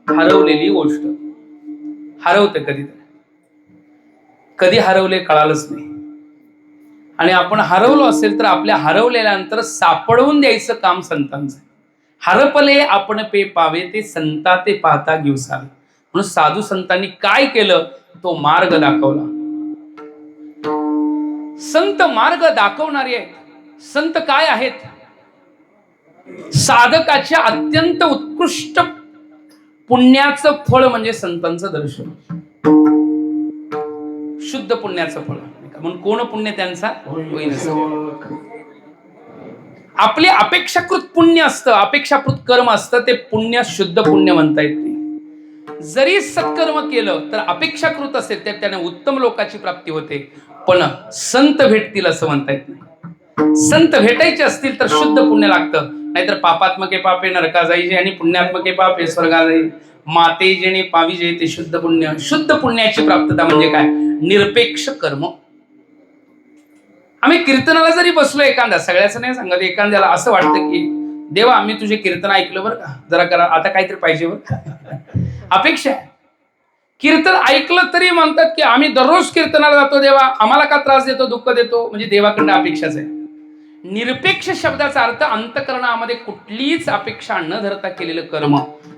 हरवलेली गोष्ट हरवते कधी हरवले कळालंच नाही. आणि आपण हरवलो असेल तर आपल्या हरवलेल्यानंतर सापडवून द्यायचं काम संतांचं. हरपले आपण पे पावे ते संता ते पाहता दिवसावी म्हणून साधू संतांनी काय केलं, तो मार्ग दाखवला. संत मार्ग दाखवणारे आहेत. संत काय आहेत, साधकाच्या अत्यंत उत्कृष्ट पुण्याचं फळ म्हणजे संतांचं दर्शन. शुद्ध पुण्याचं फळ म्हणून कोण पुण्य त्यांचा होईन. आपले अपेक्षाकृत पुण्य असतं, अपेक्षाकृत कर्म असतं, ते पुण्य शुद्ध पुण्य म्हणता येत नाही. जरी सत्कर्म केलं तर अपेक्षाकृत असेल तर त्याने उत्तम लोकाची प्राप्ती होते, पण संत भेटतील असं म्हणता येत नाही. संत भेटायचे असतील तर शुद्ध पुण्य लागतं. नाहीतर पापात्मके पापे नरका जाईजे आणि पुण्यात्मके पापे स्वर्गा जाई. माते जेणे पाविजे ते शुद्ध पुण्य. शुद्ध पुण्याची प्राप्तता म्हणजे काय? निरपेक्ष कर्म. आम्ही कीर्तनाला जरी बसलो एखाद्या, सगळ्याच नाही सांगत, एखाद्याला असं वाटतं की देवा आम्ही तुझे कीर्तन ऐकलं बरं का, जरा करा आता काहीतरी पाहिजे बरं. अपेक्षा आहे. कीर्तन ऐकलं तरी म्हणतात की आम्ही दररोज कीर्तनाला जातो, देवा आम्हाला का त्रास देतो, दुःख देतो, म्हणजे देवाकडनं अपेक्षाच आहे. निरपेक्ष शब्दाचा अर्थ अंतकरणामध्ये कुठलीच अपेक्षा न धरता केलेलं कर्म,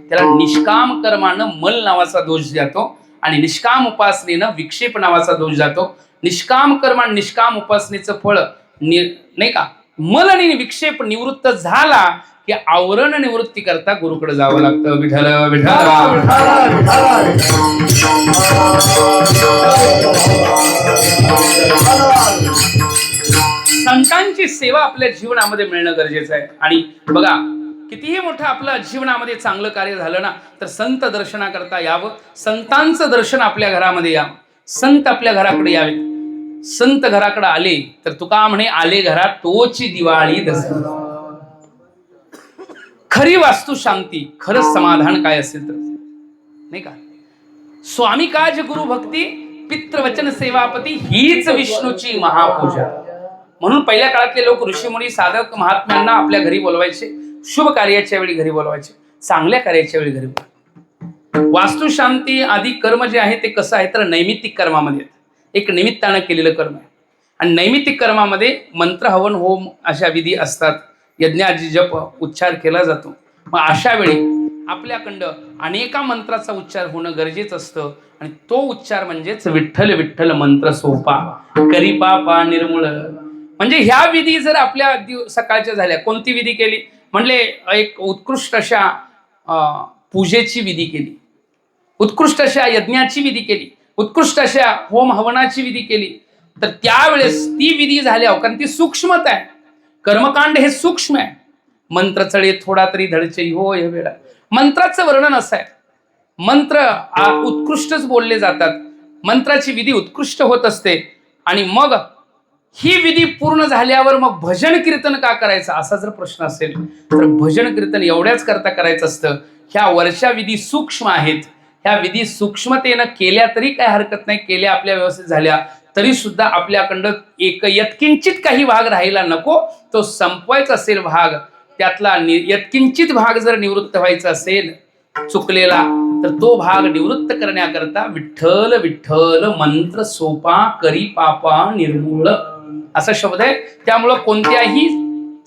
त्याला निष्काम कर्मानं मल नावाचा दोष जातो आणि निष्काम उपासनेनं विक्षेप नावाचा दोष जातो. निष्काम कर्म आणि निष्काम उपासनेचं फळ नाही का, मल आणि विक्षेप निवृत्त झाला की आवरण निवृत्ती करता गुरुकडे जावं लागतं. विठ्ठल विठ्ठल. संतांची सेवा आपल्या जीवनामध्ये मिळणं गरजेचं आहे. आणि बघा कितीही मोठं आपलं जीवनामध्ये चांगलं कार्य झालं ना, तर संत दर्शनाकरता यावं, संतांचं दर्शन आपल्या घरामध्ये यावं, संत आपल्या घराकडे यावे. संत घराकडे आले तर तुका म्हणे आले घरात तोची दिवाळी दसरा. खरी वास्तू शांती, खरंच समाधान काय असेल तर नाही का. स्वामी काज गुरु भक्ती पितृवचन सेवापती हीच विष्णूची महापूजा. म्हणून पहिल्या काळातले लोक ऋषीमुनी साधक महात्म्यांना आपल्या घरी बोलवायचे, शुभ कार्याच्या वेळी घरी बोलवायचे, चांगल्या कार्याच्या वेळी घरी बोलवायचे. वास्तुशांती आदी कर्म जे आहे ते कसं आहे तर नैमित्तिक कर्मामध्ये एक निमित्तानं केलेलं कर्म आहे. आणि नैमित्तिक कर्मामध्ये मंत्र हवन होम अशा विधी असतात, यज्ञाची जप उच्चार केला जातो. मग अशा वेळी आपल्याकडं अनेका मंत्राचा उच्चार होणं गरजेचं असतं. आणि तो उच्चार म्हणजेच विठ्ठल विठ्ठल मंत्र सोपा करी पापा निर्मूळ. म्हणजे ह्या विधी जर आपल्या सकाळच्या झाल्या, कोणती विधी केली म्हणले, एक उत्कृष्ट अशा पूजेची विधी केली, उत्कृष्ट अशा यज्ञाची विधी केली, उत्कृष्ट अशा होम हवनाची विधी केली, तर त्यावेळेस ती विधी झाल्यावर, कारण ती सूक्ष्मता आहे, कर्मकांड हे सूक्ष्म आहे. मंत्र चळे थोडा तरी धडचे हो हे वेळा. मंत्राचं वर्णन असं आहे, मंत्र उत्कृष्टच बोलले जातात, मंत्राची विधी उत्कृष्ट होत असते. आणि मग ही विधी पूर्ण झाल्यावर मग भजन कीर्तन का करायचं असा जर प्रश्न असेल तर भजन कीर्तन एवढ्याच करता करायचं असतं. ह्या वर्षा विधी सूक्ष्म आहेत, ह्या विधी सूक्ष्मतेनं केल्या तरी काय हरकत नाही, केल्या आपल्या व्यवस्थित झाल्या तरी सुद्धा आपल्याकडं एक यत्किंचित काही भाग राहिला नको, तो संपवायचा असेल भाग, त्यातला यत्किंचित भाग जर निवृत्त व्हायचा असेल चुकलेला, तर तो भाग निवृत्त करण्याकरता विठ्ठल विठ्ठल मंत्र सोपा करी पापा निर्मूळ असा शब्द आहे. त्यामुळं कोणत्याही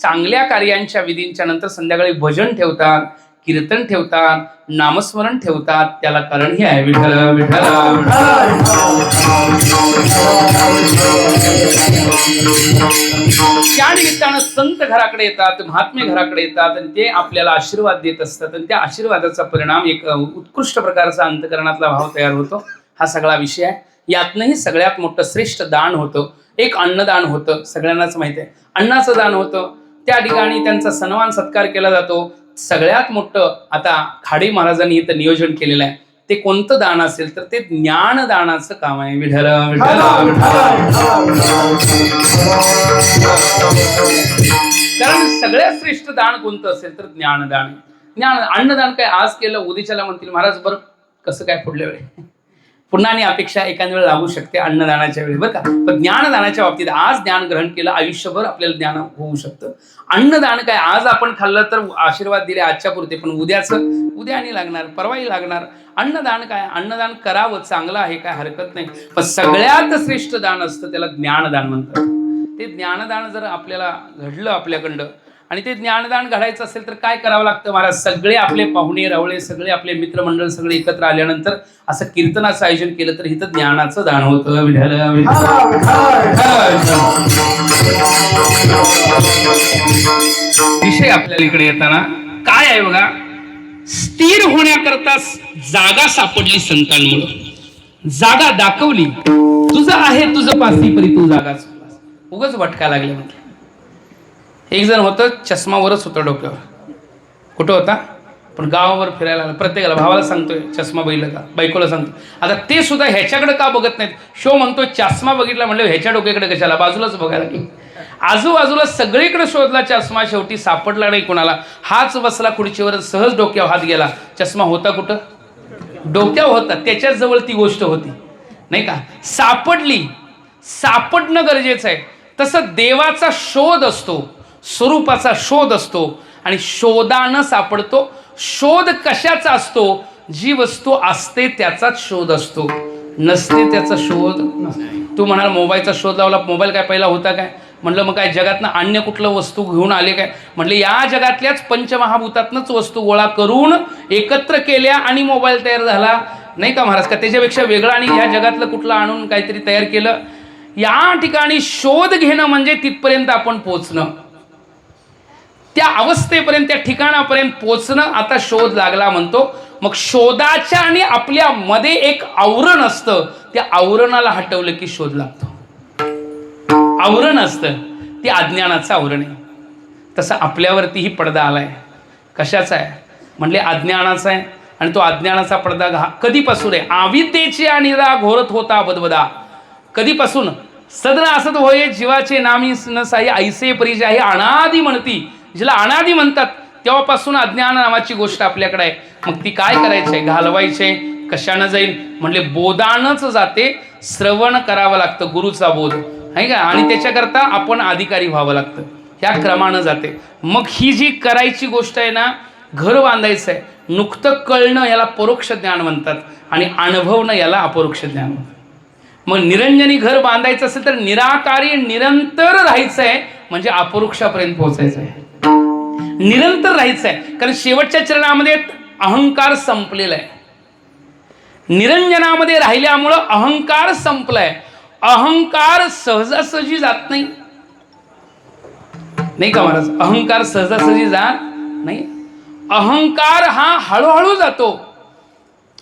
चांगल्या कार्यांच्या विधींच्या नंतर संध्याकाळी भजन ठेवतात, कीर्तन ठेवतात, नामस्मरण ठेवतात. त्याला कारण हे आहे विठ्ठल विठ्ठल. त्या निमित्तानं संत घराकडे येतात, महात्मे घराकडे येतात आणि ते आपल्याला आशीर्वाद देत असतात. आणि त्या आशीर्वादाचा परिणाम एक उत्कृष्ट प्रकारचा अंतकरणातला भाव तयार होतो. हा सगळा विषय आहे. यातनंही सगळ्यात मोठं श्रेष्ठ दान होतं, एक अन्नदान होतं. सगळ्यांनाच माहिती आहे अन्नाचं दान होतं. त्या ठिकाणी त्यांचा सन्मान सत्कार केला जातो. सगळ्यात मोठं आता खाडे महाराजांनी इथं नियोजन केलेलं आहे, ते कोणतं दान असेल तर ते ज्ञानदानाचं काम आहे. विठ्ठल विठ्ठल. कारण सगळ्यात श्रेष्ठ दान कोणतं असेल तर ज्ञानदान. अन्नदान काय आज केलं उद्याच्याला म्हणतील महाराज बरं कसं काय पुढल्या वेळी, पुन्हा आणि अपेक्षा एखाद्या वेळेला लागू शकते अन्नदानाच्या वेळी बरं का. पण ज्ञानदानाच्या बाबतीत आज ज्ञान ग्रहण केलं आयुष्यभर आपल्याला ज्ञान होऊ शकतं. अन्नदान काय आज आपण खाल्लं तर आशीर्वाद दिले आजच्या पुरते, पण उद्या आणि लागणार, परवाही लागणार. अन्नदान काय, अन्नदान करावं, चांगलं आहे, काय हरकत नाही. पण सगळ्यात श्रेष्ठ दान असतं त्याला ज्ञानदान म्हणतात. ते ज्ञानदान जर आपल्याला घडलं आपल्याकडं आणि ते ज्ञानदान घडायचं असेल तर काय करावं लागतं महाराज, सगळे आपले पाहुणे रावळे सगळे आपले मित्रमंडळ सगळे एकत्र आल्यानंतर असं कीर्तनाचं आयोजन केलं तर इथं ज्ञानाचं दान होतं. विषय आपल्याला इकडे येताना काय आहे बघा, स्थिर होण्याकरता जागा सापडली संतांमुळं, जागा दाखवली. तुझं आहे तुझं पासी परी तू जागाच उगाच भटका लागले म्हटलं. एक जण होतं चष्मावरच होतं डोक्यावर, कुठं होता पण गावावर फिरायला लागला. प्रत्येकाला भावाला सांगतोय चष्मा बघितलं का, बायकोला सांगतो. आता ते सुद्धा ह्याच्याकडे का बघत नाहीत, शो म्हणतो चष्मा बघितला म्हणलं ह्याच्या डोक्याकडे कशाला, बाजूलाच बघायला की आजूबाजूला सगळीकडे शोधला चष्मा, शेवटी सापडला नाही कोणाला. हाच बसला खुर्चीवर, सहज डोक्यावर हात गेला. चष्मा होता कुठं? डोक्यावर होता. त्याच्याच जवळ ती गोष्ट होती, नाही का? सापडली. सापडणं गरजेचं आहे. तसं देवाचा शोध असतो, स्वरूपाचा शोध असतो आणि शोधानं सापडतो. शोध कशाचा असतो? जी वस्तू असते त्याचाच शोध असतो, नसते त्याचा शोध नसतो. तू म्हणाल मोबाईलचा शोध लावला, मोबाईल काय पहिला होता काय? म्हटलं मग काय जगातनं अन्य कुठलं वस्तू घेऊन आले काय? म्हटलं या जगातल्याच पंचमहाभूतातनंच वस्तू गोळा करून एकत्र केल्या आणि मोबाईल तयार झाला, नाही का महाराज? का त्याच्यापेक्षा वेगळं आणि ह्या जगातलं कुठलं आणून काहीतरी तयार केलं? या ठिकाणी शोध घेणं म्हणजे तिथपर्यंत आपण पोचणं, त्या अवस्थेपर्यंत, त्या ठिकाणापर्यंत पोचणं. आता शोध लागला म्हणतो. मग शोधाच्या आणि आपल्या मध्ये एक आवरण असतं, त्या आवरणाला हटवलं की शोध लागतो. आवरण असतं ते अज्ञानाचं आवरण आहे. तसं आपल्यावरतीही पडदा आलाय. कशाचा आहे? म्हणले अज्ञानाचा आहे. आणि तो अज्ञानाचा पडदा कधीपासून आहे? आविद्येची आणि घोरत होता बदबदा. कधीपासून? सदना असत होय जीवाचे नामी न साई ऐसे परिचय आहे अनादी म्हणती. जिला अनादी म्हणतात तेव्हापासून अज्ञान नावाची गोष्ट आपल्याकडे आहे. मग ती काय करायची आहे? घालवायची आहे. कशानं जाईल? म्हणले बोधानंच जाते. श्रवण करावं लागतं, गुरुचा बोध आहे का? आणि त्याच्याकरता आपण अधिकारी व्हावं लागतं. ह्या क्रमानं जाते. मग ही जी करायची गोष्ट आहे ना, घर बांधायचं आहे, नुकतं कळणं याला परोक्ष ज्ञान म्हणतात आणि अनुभवणं याला अपरोक्ष ज्ञान म्हणतात. मग निरंजनी घर बांधायचं असेल तर निराकारी निरंतर राहायचं आहे, म्हणजे अपरोक्षापर्यंत पोहोचायचं आहे. निरंतर राहायचं आहे, कारण शेवटच्या चरणामध्ये अहंकार संपलेला आहे. निरंजनामध्ये राहिल्यामुळं अहंकार संपलाय. अहंकार सहजासहजी जात नाही, नाही का महाराज? अहंकार सहजासहजी जात नाही. अहंकार हा हळूहळू जातो.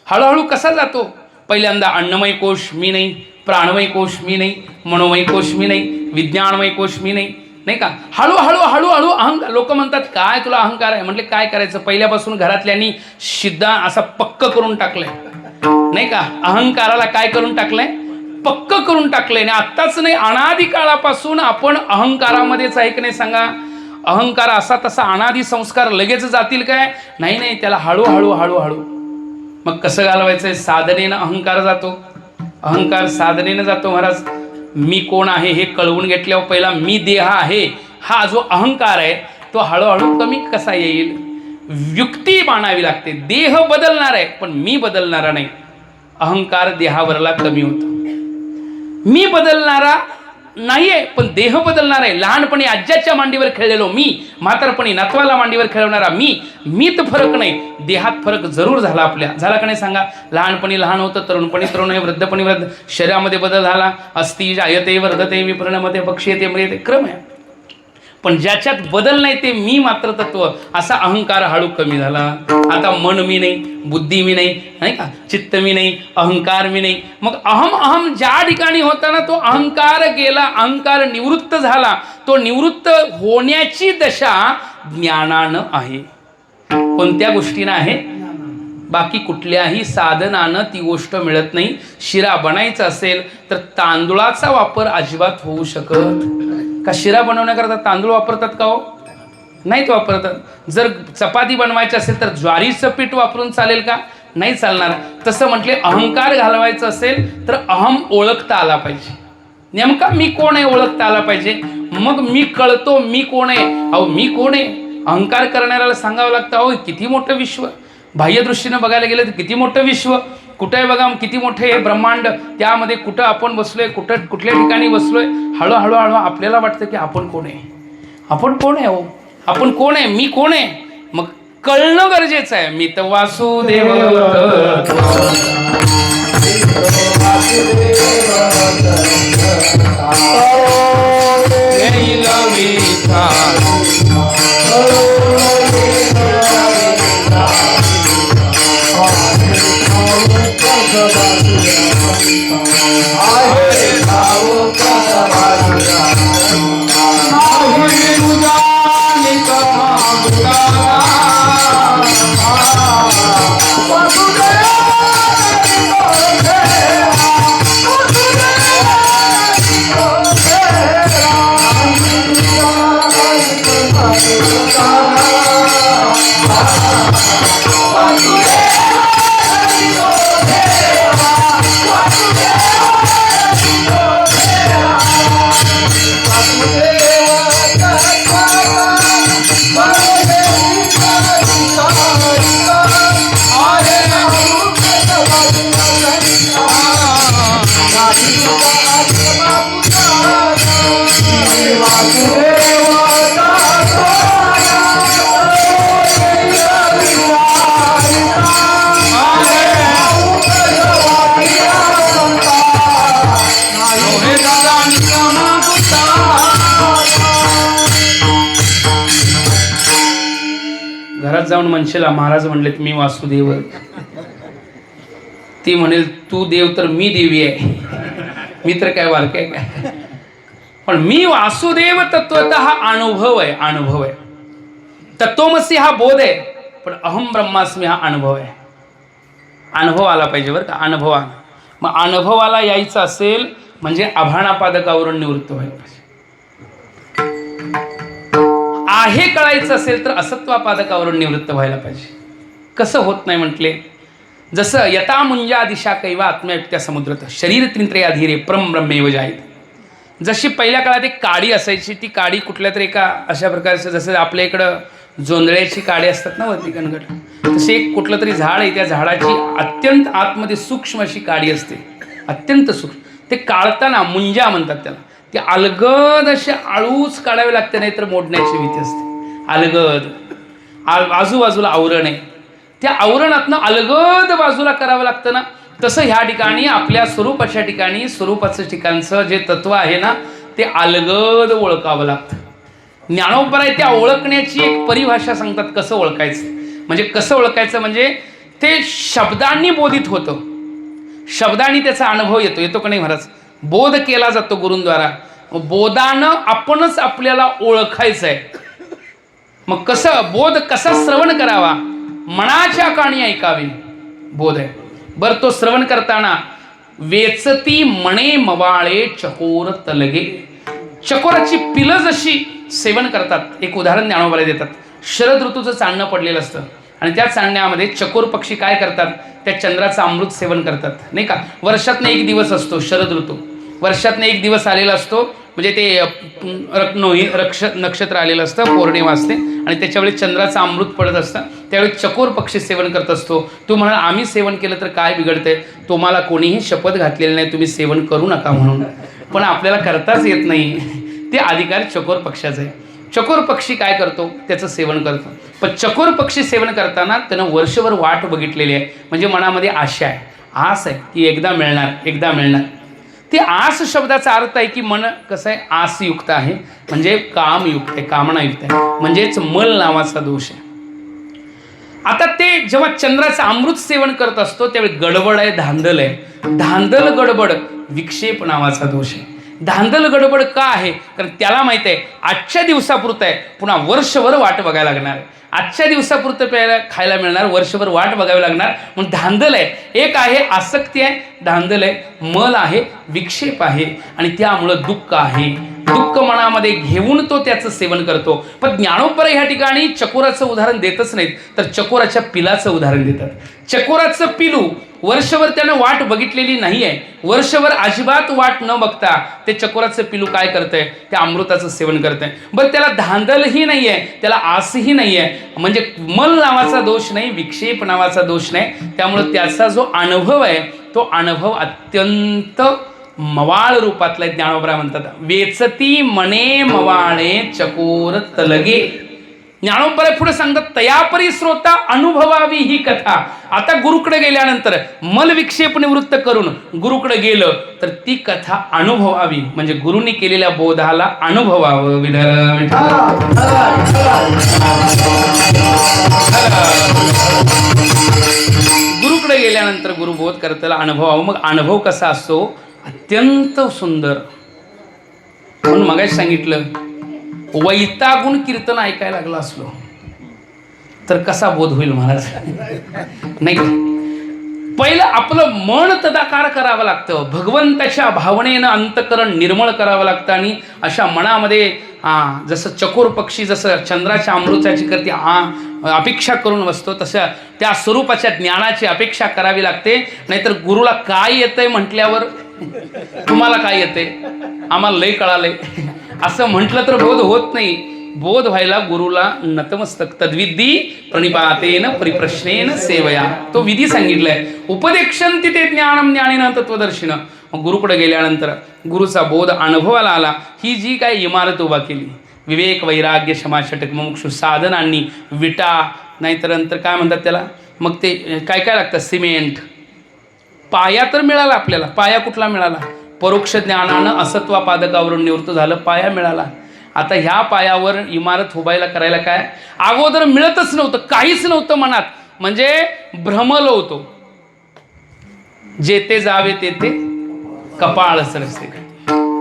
हळूहळू कसा जातो? पहिल्यांदा अन्नमय कोश मी नाही, प्राणमय कोश मी नाही, मनोमय कोश मी नाही, विज्ञानमय कोश मी नाही, नाही का? हळूहळू हळूहळू अहंकार. लोक म्हणतात काय तुला अहंकार आहे? म्हटले काय करायचं? पहिल्यापासून घरातल्यांनी शिद्दा असा पक्क करून टाकलंय, नाही का? अहंकाराला काय करून टाकलंय? पक्क करून टाकलंय. आणि आत्ताच नाही, अनादी काळापासून आपण अहंकारामध्येच आहे की नाही सांगा? अहंकार असा तसा अनादी संस्कार लगेच जातील काय? नाही नाही, त्याला हळूहळू हळूहळू. मग कसं घालवायचंय? साधनेनं अहंकार जातो. अहंकार साधनेनं जातो महाराज. मी कोण आहे हे कळवून घेतल्यावर पहिला मी देह आहे हा जो अहंकार आहे तो हळूहळू कमी कसा येईल? युक्ती मानावी लागते. देह बदलणार आहे पण मी बदलणारा नाही. अहंकार देहावरला कमी होतो. मी बदलणारा नाहीये पण देह बदलणार आहे. लहानपणी आज्याच्या मांडीवर खेळलेलो मी, म्हातारपणी नातवाला मांडीवर खेळवणारा मीत फरक नाही, देहात फरक जरूर झाला. आपल्या झाला का नाही सांगा? लहानपणी लहान होतं, तरुणपणी तरुण आहे, वृद्धपणी वृद्ध. शरीरामध्ये बदल झाला. अस्ति जायते वर्धते विपरिणमते भक्ष्यते म्रियते, क्रम आहे. पण ज्याच्यात बदल नाही ते मी मात्र तत्व, असा अहंकार हळू कमी झाला. आता मन मी नाही, बुद्धी मी नाही, नाही का? चित्त मी नाही, अहंकार मी नाही. मग अहम ज्या ठिकाणी होता ना तो अहंकार गेला, अहंकार निवृत्त झाला. तो निवृत्त होण्याची दशा ज्ञानानं आहे. कोणत्या गोष्टीनं आहे? बाकी कुठल्याही साधनानं ती गोष्ट मिळत नाही. शिरा बनायचा असेल तर तांदूळाचा वापर अजिबात होऊ शकत का? शिरा बनवण्याकरता तांदूळ वापरतात का हो? नाहीत वापरतात. जर चपाती बनवायची असेल तर ज्वारीचं पीठ वापरून चालेल का? नाही चालणार. तसं म्हटले अहंकार घालवायचं असेल तर अहम ओळखता आला पाहिजे. नेमका मी कोण आहे ओळखता आला पाहिजे. मग मी कळतो मी कोण आहे. अहो मी कोण आहे? अहंकार करणाऱ्याला सांगावं लागतं अहो किती मोठं विश्व. बाह्य दृष्टीनं बघायला गेलं तर किती मोठं विश्व. कुठं आहे बघा, किती मोठे हे ब्रह्मांड. त्यामध्ये कुठं आपण बसलोय, कुठं कुठल्या ठिकाणी बसलोय. हळूहळू आपल्याला वाटतं की आपण कोण आहे. आपण कोण आहे हो? आपण कोण आहे? मी कोण आहे? मग कळणं गरजेचं आहे. मी तर वासुदेव घरात जाऊन म्हणशीला महाराज म्हणलेत मी वासुदेव, ती म्हणेल तू देव तर मी देवी आहे, मी तर काय वारके काय. पण मी वासुदेव तत्वतः हा अनुभव आहे, अनुभव आहे. तत्वमसी हा बोध आहे, पण अहम ब्रह्मास्मी हा अनुभव आहे. अनुभव आला पाहिजे बरं का, अनुभव. मग अनुभवाला यायचं असेल म्हणजे आभाणापादकावरून निवृत्त व्हायला पाहिजे. आहे कळायचं असेल तर असत्वापादकावरून निवृत्त व्हायला पाहिजे. कसं होत नाही म्हटले, जसं यथा मुंजा दिशा कैवा आत्मयुक्त्या समुद्रत शरीर त्रिंत्रयाधीरे परम ब्रह्मेव जायत. जशी पहिल्या काळात एक काडी असायची, ती काडी कुठल्या तरी एका अशा प्रकारचं, जसं आपल्या इकडं जोंधळ्याची काडी असतात ना वरती कणगट, तसे एक कुठलं तरी झाड आहे, त्या झाडाची अत्यंत आतमध्ये सूक्ष्म अशी काडी असते, अत्यंत सूक्ष्म. ते काढताना मुंजा म्हणतात त्याला. ते अलगद असे आळूच काढावे लागते, नाही तर मोडण्याची भीती असते. अलगद आजूबाजूला आवरण आहे, त्या आवरणातनं अलगद बाजूला करावं लागतं ना. तसं ह्या ठिकाणी आपल्या स्वरूपाच्या ठिकाणी स्वरूपाचं ठिकाणचं जे तत्व आहे ना, ते अलगद ओळखावं लागतं. ज्ञानोबराय त्या ओळखण्याची एक परिभाषा सांगतात. कसं ओळखायचं म्हणजे, कसं ओळखायचं म्हणजे ते शब्दांनी बोधित होतं, शब्दांनी त्याचा अनुभव येतो का नाही महाराज. बोध केला जातो गुरूंद्वारा, बोधानं आपणच आपल्याला ओळखायचं आहे. मग कसं बोध कसा श्रवण करावा, मनाच्या काणी ऐकावे बोध आहे. बरं, तो श्रवण करताना वेचती मणे मवाळे चकोर तलगे. चकोराची पिलं जशी सेवन करतात, एक उदाहरण ज्ञानोबाला देतात. शरद ऋतूचं चांदणं पडलेलं असतं आणि त्या चांदण्यामध्ये चकोर पक्षी काय करतात, त्या चंद्राचं अमृत सेवन करतात नाही का. वर्षातनं एक दिवस असतो शरद ऋतू, वर्षातनं एक दिवस आलेला असतो, म्हणजे ते नक्षत्र आलेलं असतं, पौर्णिमा असते आणि त्याच्यावेळी चंद्राचं अमृत पडत असतं. त्यावेळी चकोर पक्षी सेवन करत असतो. तू म्हणाल आम्ही सेवन केलं तर काय बिघडतंय, तुम्हाला कोणीही शपथ घातलेली नाही तुम्ही सेवन करू नका म्हणून, पण आपल्याला करताच येत नाही. ते अधिकार चकोर पक्षाचं आहे. चकोर पक्षी काय करतो, त्याचं सेवन करतो. पण चकोर पक्षी सेवन करताना त्यानं वर्षभर वाट बघितलेली आहे, म्हणजे मनामध्ये आशा आहे, आस आहे की एकदा मिळणार, एकदा मिळणार. ती आस शब्दाचा अर्थ आहे की मन कसं आहे, आसयुक्त आहे म्हणजे कामयुक्त आहे, कामनायुक्त आहे, म्हणजेच मल नावाचा दोष आहे. आता ते जेव्हा चंद्राचं अमृत सेवन करत असतो त्यावेळी गडबड आहे, धांदल आहे. धांदल गडबड विक्षेप नावाचा दोष आहे. धांदल गडबड का आहे, कारण त्याला माहित आहे आजच्या दिवसापुरतं आहे, पुन्हा वर्षभर वाट बघायला लागणार आहे. आजच्या दिवसापुरतं प्यायला खायला मिळणार, वर्षभर वाट बघावी लागणार. म्हणून धांदल आहे. एक आहे आसक्ती आहे, धांदल आहे, मल आहे, विक्षेप आहे आणि त्यामुळं दुःख आहे. दुःख मनामध्ये घेऊन तो त्याचं सेवन करतो. पण ज्ञानोबर ह्या ठिकाणी चकोराचं उदाहरण देतच नाहीत, तर चकोराच्या पिलाचं उदाहरण देतात. चकोराचं पिलू वर्षभर त्यानं वाट बघितलेली नाही आहे, वर्षभर अजिबात वाट न बघता ते चकोराचं पिलू काय करतंय, त्या अमृताचं सेवन करतंय. बरं, त्याला धांदलही नाही आहे, त्याला आसही नाही आहे, म्हणजे मल नावाचा दोष नाही, विक्षेप नावाचा दोष नाही. त्यामुळं त्याचा जो अनुभव आहे तो अनुभव अत्यंत मवाळ रूपातला ज्ञानोबरा म्हणतात. वेचती मने मवाळे चकोर तलगे. ज्ञानोबरा पुढे सांगतात तयापरी श्रोता अनुभवावी ही कथा. आता गुरुकडे गेल्यानंतर मल विक्षेप निवृत्त करून गुरुकडे गेलं तर ती कथा अनुभवावी, म्हणजे गुरुनी केलेल्या बोधाला अनुभवावं. गुरुकडे गेल्यानंतर गुरुबोध करताना अनुभवावं. मग अनुभव कसा असतो, अत्यंत सुंदर. म्हणून मगाशी सांगितलं वैतागून कीर्तन ऐकायला लागलं असलो तर कसा बोध होईल महाराज, नाही का. पहिलं आपलं मन तदाकार करावं लागतं, भगवंताच्या भावनेनं अंतकरण निर्मळ करावं लागतं आणि अशा मनामध्ये जसं चकोर पक्षी जसं चंद्राच्या अमृताची करते अपेक्षा करून बसतो, तसं त्या स्वरूपाच्या ज्ञानाची अपेक्षा करावी लागते. नाहीतर गुरुला काय येतंय म्हटल्यावर तुम्हाला काय येतंय आम्हाला लय कळालंय असं म्हटलं तर बोध होत नाही. बोध व्हायला गुरुला नतमस्तक तद्विद्धी प्रणिपातेन परिप्रश्नेन सेवया, तो विधी सांगितलाय. उपदेक्षन्ति ते ज्ञानम ज्ञानेन तत्वदर्शिनं. गुरुकडे गेल्यानंतर गुरुचा बोध अनुभवाला आला. ही जी काय इमारत उभा केली, विवेक वैराग्य क्षमा षटक मुमुक्षु साधनांनी विटा, नाहीतर नंतर काय म्हणतात त्याला, मग ते काय काय लागतं, सिमेंट, पाया तर मिळाला आपल्याला. पाया कुठला मिळाला? परोक्ष ज्ञानानं असत्वापादकावरून निवृत्त झालं, पाया मिळाला. आता ह्या पायावर इमारत उभायला करायला काय, अगोदर मिळतच नव्हतं, काहीच नव्हतं मनात, म्हणजे भ्रमलो होतो. जेथे जावे तेथे कपाळ सरसे,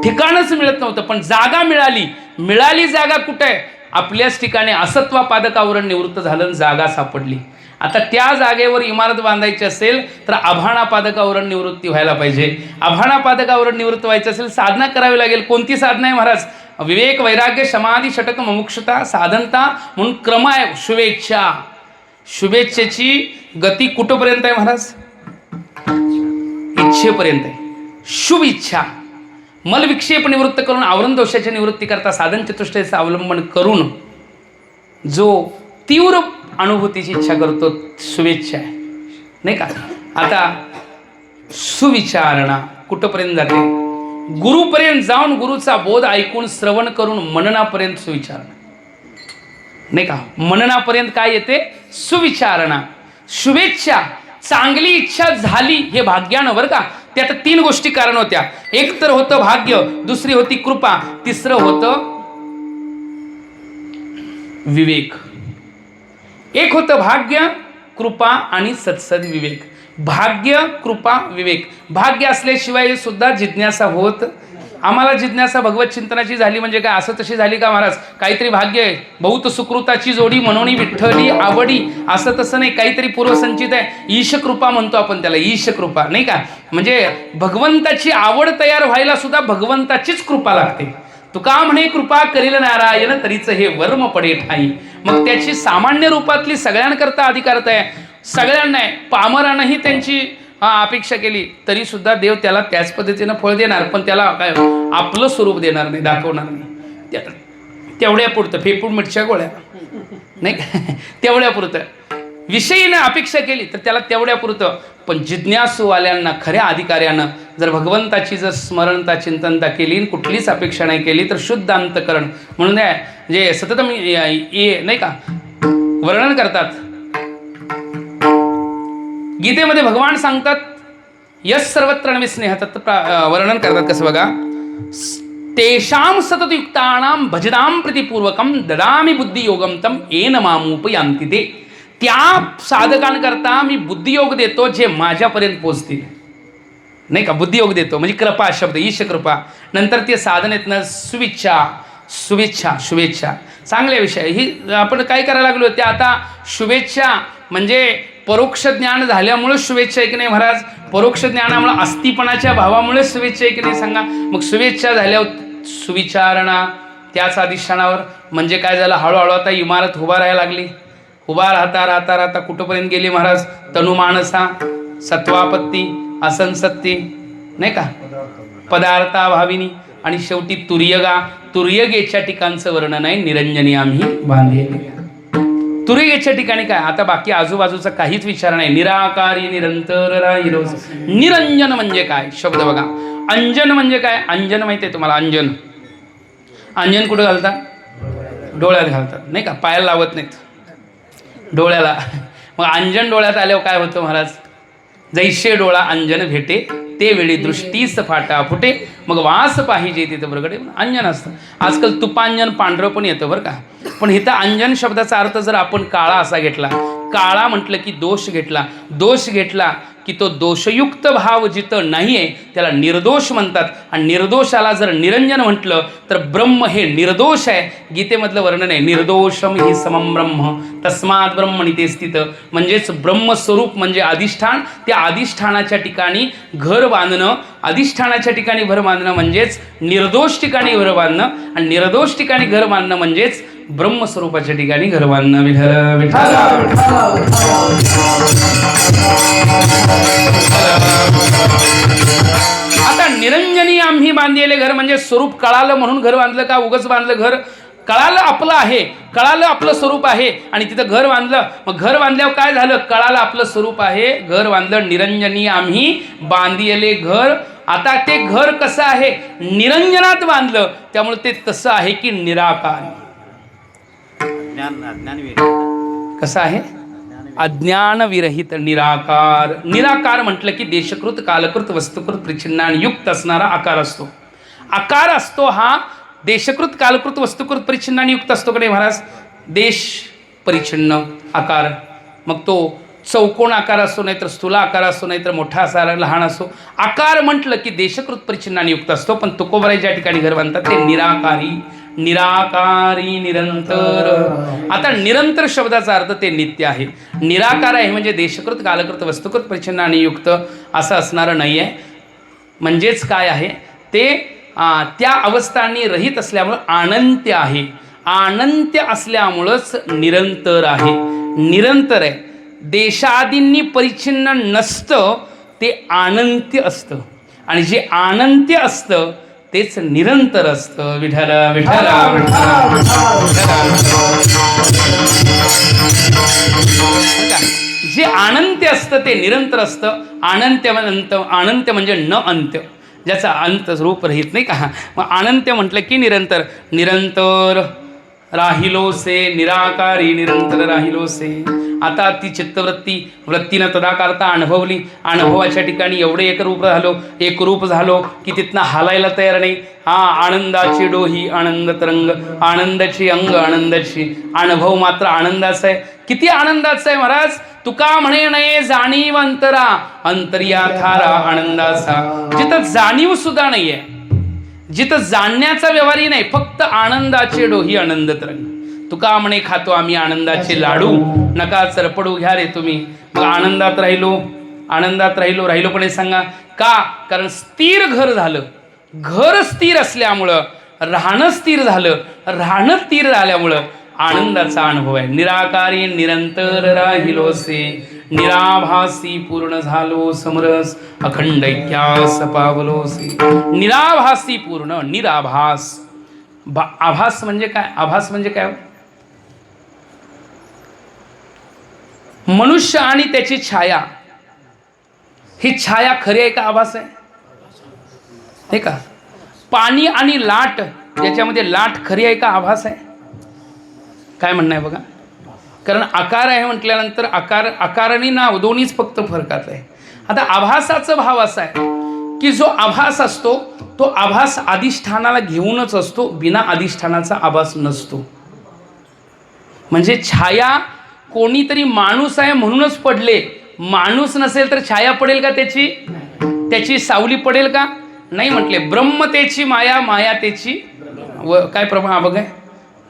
ठिकाणच मिळत नव्हतं. पण जागा मिळाली. मिळाली जागा कुठे? आपल्याच ठिकाणी असत्वापादकावरून निवृत्त झालं, जागा सापडली. आता त्या जागेवर इमारत बांधायची असेल तर आभाणापादकावरून निवृत्ती व्हायला पाहिजे. आभाणापादकावरून निवृत्त व्हायचं असेल साधना करावी लागेल. कोणती साधना आहे महाराज? विवेक वैराग्य समाधी षटक मुमुक्षुता साधनता म्हणून क्रम आहे. शुभेच्छा, शुभेच्छेची गती कुठपर्यंत आहे महाराज? इच्छेपर्यंत आहे. शुभ इच्छा, मलविक्षेप निवृत्त करून आवरण दोषाची निवृत्ती करता साधन चतुष्टयाचं अवलंबन करून जो तीव्र अनुभूतीची इच्छा करतो, शुभेच्छा आहे, नाही का? आता सुविचारणा कुठपर्यंत जाते? गुरुपर्यंत जाऊन गुरुचा बोध ऐकून श्रवण करून मननापर्यंत सुविचारणा, नाही का? मननापर्यंत काय येते? सुविचारणा. शुभेच्छा, चांगली इच्छा झाली हे भाग्यानं, बरं का? त्यात 3 गोष्टी कारण होत्या. एक तर होतं भाग्य, दुसरी होती कृपा, तिसरं होतं विवेक. एक होतं भाग्य, कृपा आणि सत्सद विवेक. भाग्य, कृपा, विवेक. भाग्य असल्याशिवाय सुद्धा जिज्ञासा होत. आम्हाला जिज्ञासा भगवत चिंतनाची झाली म्हणजे काय असं तशी झाली का महाराज? काहीतरी भाग्य आहे, बहुत सुकृताची जोडी म्हणून विठ्ठली आवडी, असं तसं नाही. काहीतरी पूर्वसंचित आहे. ईश कृपा म्हणतो आपण त्याला, ईश कृपा, नाही का? म्हणजे भगवंताची आवड तयार व्हायला सुद्धा भगवंताचीच कृपा लागते. तुका म्हणे कृपा करील नारायण तरीच हे वर्म पडे ठाई. मग त्याची सामान्य रूपातली सगळ्यांकरता अधिकारता आहे, सगळ्यांना आहे. पामरानंही त्यांची अपेक्षा केली तरी सुद्धा देव त्याला त्याच पद्धतीनं फळ देणार, पण त्याला काय आपलं स्वरूप देणार नाही, दाखवणार नाही. तेवढ्या पुरतं फेपून मिरच्या गोळ्या, नाही का? तेवढ्या पुरतं. विषयीनं अपेक्षा केली तर त्याला तेवढ्या पुरतं. पण जिज्ञासूवाल्यांना, खऱ्या अधिकाऱ्यानं जर भगवंताची जर स्मरणता चिंतनता केली, कुठलीच अपेक्षा नाही केली तर शुद्ध अंतकरण म्हणून जे सतत नाही का वर्णन करतात. गीतेमध्ये भगवान सांगतात, यश सर्वत्र स्नेह तत् वर्णन करतात. कसं बघा, तेषां सततयुक्तानां भजदां प्रतिपूर्वकं ददामि बुद्धियोगम तम येन मामुपयांति ते. त्या साधकांकरता मी बुद्धियोग देतो जे माझ्यापर्यंत पोचतील, नाही का? बुद्धियोग देतो म्हणजे कृपा शब्द, ईश कृपा. नंतर ते साधनेतनं सुविच्छा, शुभेच्छा, शुभेच्छा. चांगल्या विषय ही आपण काय करायला लागलो त्या आता शुभेच्छा म्हणजे परोक्ष ज्ञान झाल्यामुळे शुभेच्छा आहे की नाही महाराज? परोक्ष ज्ञानामुळे अस्तिपणाच्या भावामुळे शुभेच्छा आहे की नाही सांगा? मग शुभेच्छा झाल्यावर सुविचारणा, त्याच अधिष्ठानावर म्हणजे काय झालं? हळूहळू आता इमारत उभा राहायला लागली. उभा राहता राहता राहता कुठंपर्यंत गेली महाराज? तनुमानसा, सत्वापत्ती, असंसत्ती, नाही का? पदार्थाभाविनी, आणि शेवटी तुर्यगा. तुर्यगेच्या ठिकाणचं वर्णन आहे, निरंजनी आम्ही बांधले. तुर्यगेच्या ठिकाणी काय? आता बाकी आजूबाजूचा काहीच विचार नाही. निराकारी निरंतर राहिलो. निरंजन म्हणजे काय शब्द बघा. अंजन म्हणजे काय? अंजन माहिती आहे तुम्हाला? अंजन, अंजन कुठं घालतात? डोळ्यात घालतात, नाही का? पायाला लावत नाहीत, डोळ्याला. मग अंजन डोळ्यात आल्यावर काय होतं महाराज? जैसे डोळा अंजन भेटे ते वेळी दृष्टीस फाटा फुटे, मग वास पाहिजे तिथं बरगडे. अंजन असतं. आजकाल तुपांजन पांढरं पण येतं बरं का. पण इथं अंजन शब्दाचा अर्थ जर आपण काळा असा घेतला, काळा म्हटलं की दोष घेतला, दोष घेतला की तो दोषयुक्त भाव जिथं नाही आहे त्याला निर्दोष म्हणतात. आणि निर्दोषाला जर निरंजन म्हटलं तर ब्रह्म हे निर्दोष आहे. गीतेमधलं वर्णन आहे, निर्दोषम हि समम ब्रह्म तस्मात् ब्रह्मणि ते स्थित. म्हणजेच ब्रह्मस्वरूप म्हणजे अधिष्ठान. त्या अधिष्ठानाच्या ठिकाणी घर बांधणं, अधिष्ठानाच्या ठिकाणी घर बांधणं म्हणजेच निर्दोष ठिकाणी घर बांधणं, आणि निर्दोष ठिकाणी घर बांधणं म्हणजेच ब्रह्मस्वरूपाच्या ठिकाणी घर बांधणं. विठ्ठल विठ्ठल. आता निरंजनी आम्ही बांधलेले घर म्हणजे स्वरूप कळालं म्हणून घर बांधलं का? उगच बांधलं घर? कळालं आपलं आहे, कळालं आपलं स्वरूप आहे आणि तिथं घर बांधलं. मग घर बांधल्यावर काय झालं? कळालं आपलं स्वरूप आहे, घर बांधलं. निरंजनी आम्ही बांधलेले घर. आता ते घर कसं आहे? निरंजनात बांधलं, त्यामुळे ते तसं आहे की निराकार. कसं आहे? अज्ञान विरहित निराकार. निराकार म्हटलं की देशकृत कालकृत वस्तुकृत परिच्छिन्न आणि युक्त असणारा आकार असतो. आकार असतो हा देशकृत कालकृत वस्तुकृत परिच्छिन्न आणि युक्त असतो. कडे महाराज देश परिच्छिन्न आकार, मग तो चौकोन आकार असतो, नाहीतर स्थूल आकार असतो, नाहीतर मोठा असा लहान असतो. आकार म्हटलं की देशकृत परिच्छिन्न आणि युक्त असतो. पण तुकोबाराय ज्या ठिकाणी घर बांधतात ते निराकारी. निराकारी निरंतर. आता निरंतर शब्दाचा अर्थ ते नित्य आहे. निराकार आहे म्हणजे देशकृत कालकृत वस्तुकृत परिच्छिन्न आणि युक्त असं असणारं नाही आहे. म्हणजेच काय आहे ते त्या अवस्थांनी रहित असल्यामुळं अनंत्य आहे. अनंत्य असल्यामुळंच निरंतर आहे. निरंतर आहे. देशादींनी परिच्छिन्न नसतं ते अनंत्य असतं, आणि जे अनंत्य असतं तेच निरंतर असतं. विठ्ठल विठ्ठल. जे अनंत्य असतं ते निरंतर असतं. अनंत्य म्हणजे न अंत्य, ज्याचा अंत रूप रहित, नाही का? मग अनंत्य म्हटलं की निरंतर. निरंतर राहिलोसे निराकारी निरंतर राहिलोसे. आता ती चित्तवृत्ती वृत्तीनं तदाकारता अनुभवली. अनुभवाच्या ठिकाणी एवढे एकरूप झालो की तिथनं हालायला तयार नाही. आनंदाची डोही आनंद तरंग, आनंदाची अंग आनंदाची. अनुभव मात्र आनंदाचा आहे. किती आनंदाचा आहे महाराज? तुका म्हणे नये जाणीव अंतरा, अंतर्या थारा आनंदाचा. जिथं जाणीव सुद्धा नाहीये, जिथं जाणण्याचा व्यवहारही नाही, फक्त आनंदाचे डोही आनंद तरंग. तुका म्हणे खातो आम्ही आनंदाचे लाडू, नका चरपडू घ्या रे तुम्ही. मग आनंदात राहिलो पण हे सांगा का? कारण स्थिर घर झालं. घर स्थिर असल्यामुळं राहणं स्थिर झालं. राहणं स्थिर झाल्यामुळं आनंदाचा अनुभव आहे. निराकारी निरंतर राहिलोसे, निराभासी पूर्ण झालो समरस, अखंड ऐक्यास पावलोसे. निराभासी पूर्ण, निराभास. आभास म्हणजे काय? आभास म्हणजे काय? मनुष्य आणि त्याची छाया, ही छाया खरी आहे का आभास आहे? हे का? पाणी आणि लाट, याच्यामध्ये लाट खरी आहे का आभास आहे? काय म्हणणं आहे बघा. कारण आकार आहे म्हटल्यानंतर आकार आणि नाव दोन्हीच फक्त फरकात आहे. आता आभासाचा भाव असा आहे की जो आभास असतो तो आभास अधिष्ठानाला घेऊनच असतो, बिना अधिष्ठानाचा आभास नसतो. म्हणजे छाया कोणीतरी माणूस आहे म्हणूनच पडले. माणूस नसेल तर छाया पडेल का? त्याची सावली पडेल का? नाही म्हटले. ब्रह्म तेची माया, माया तेची काय प्रभा बघ आहे,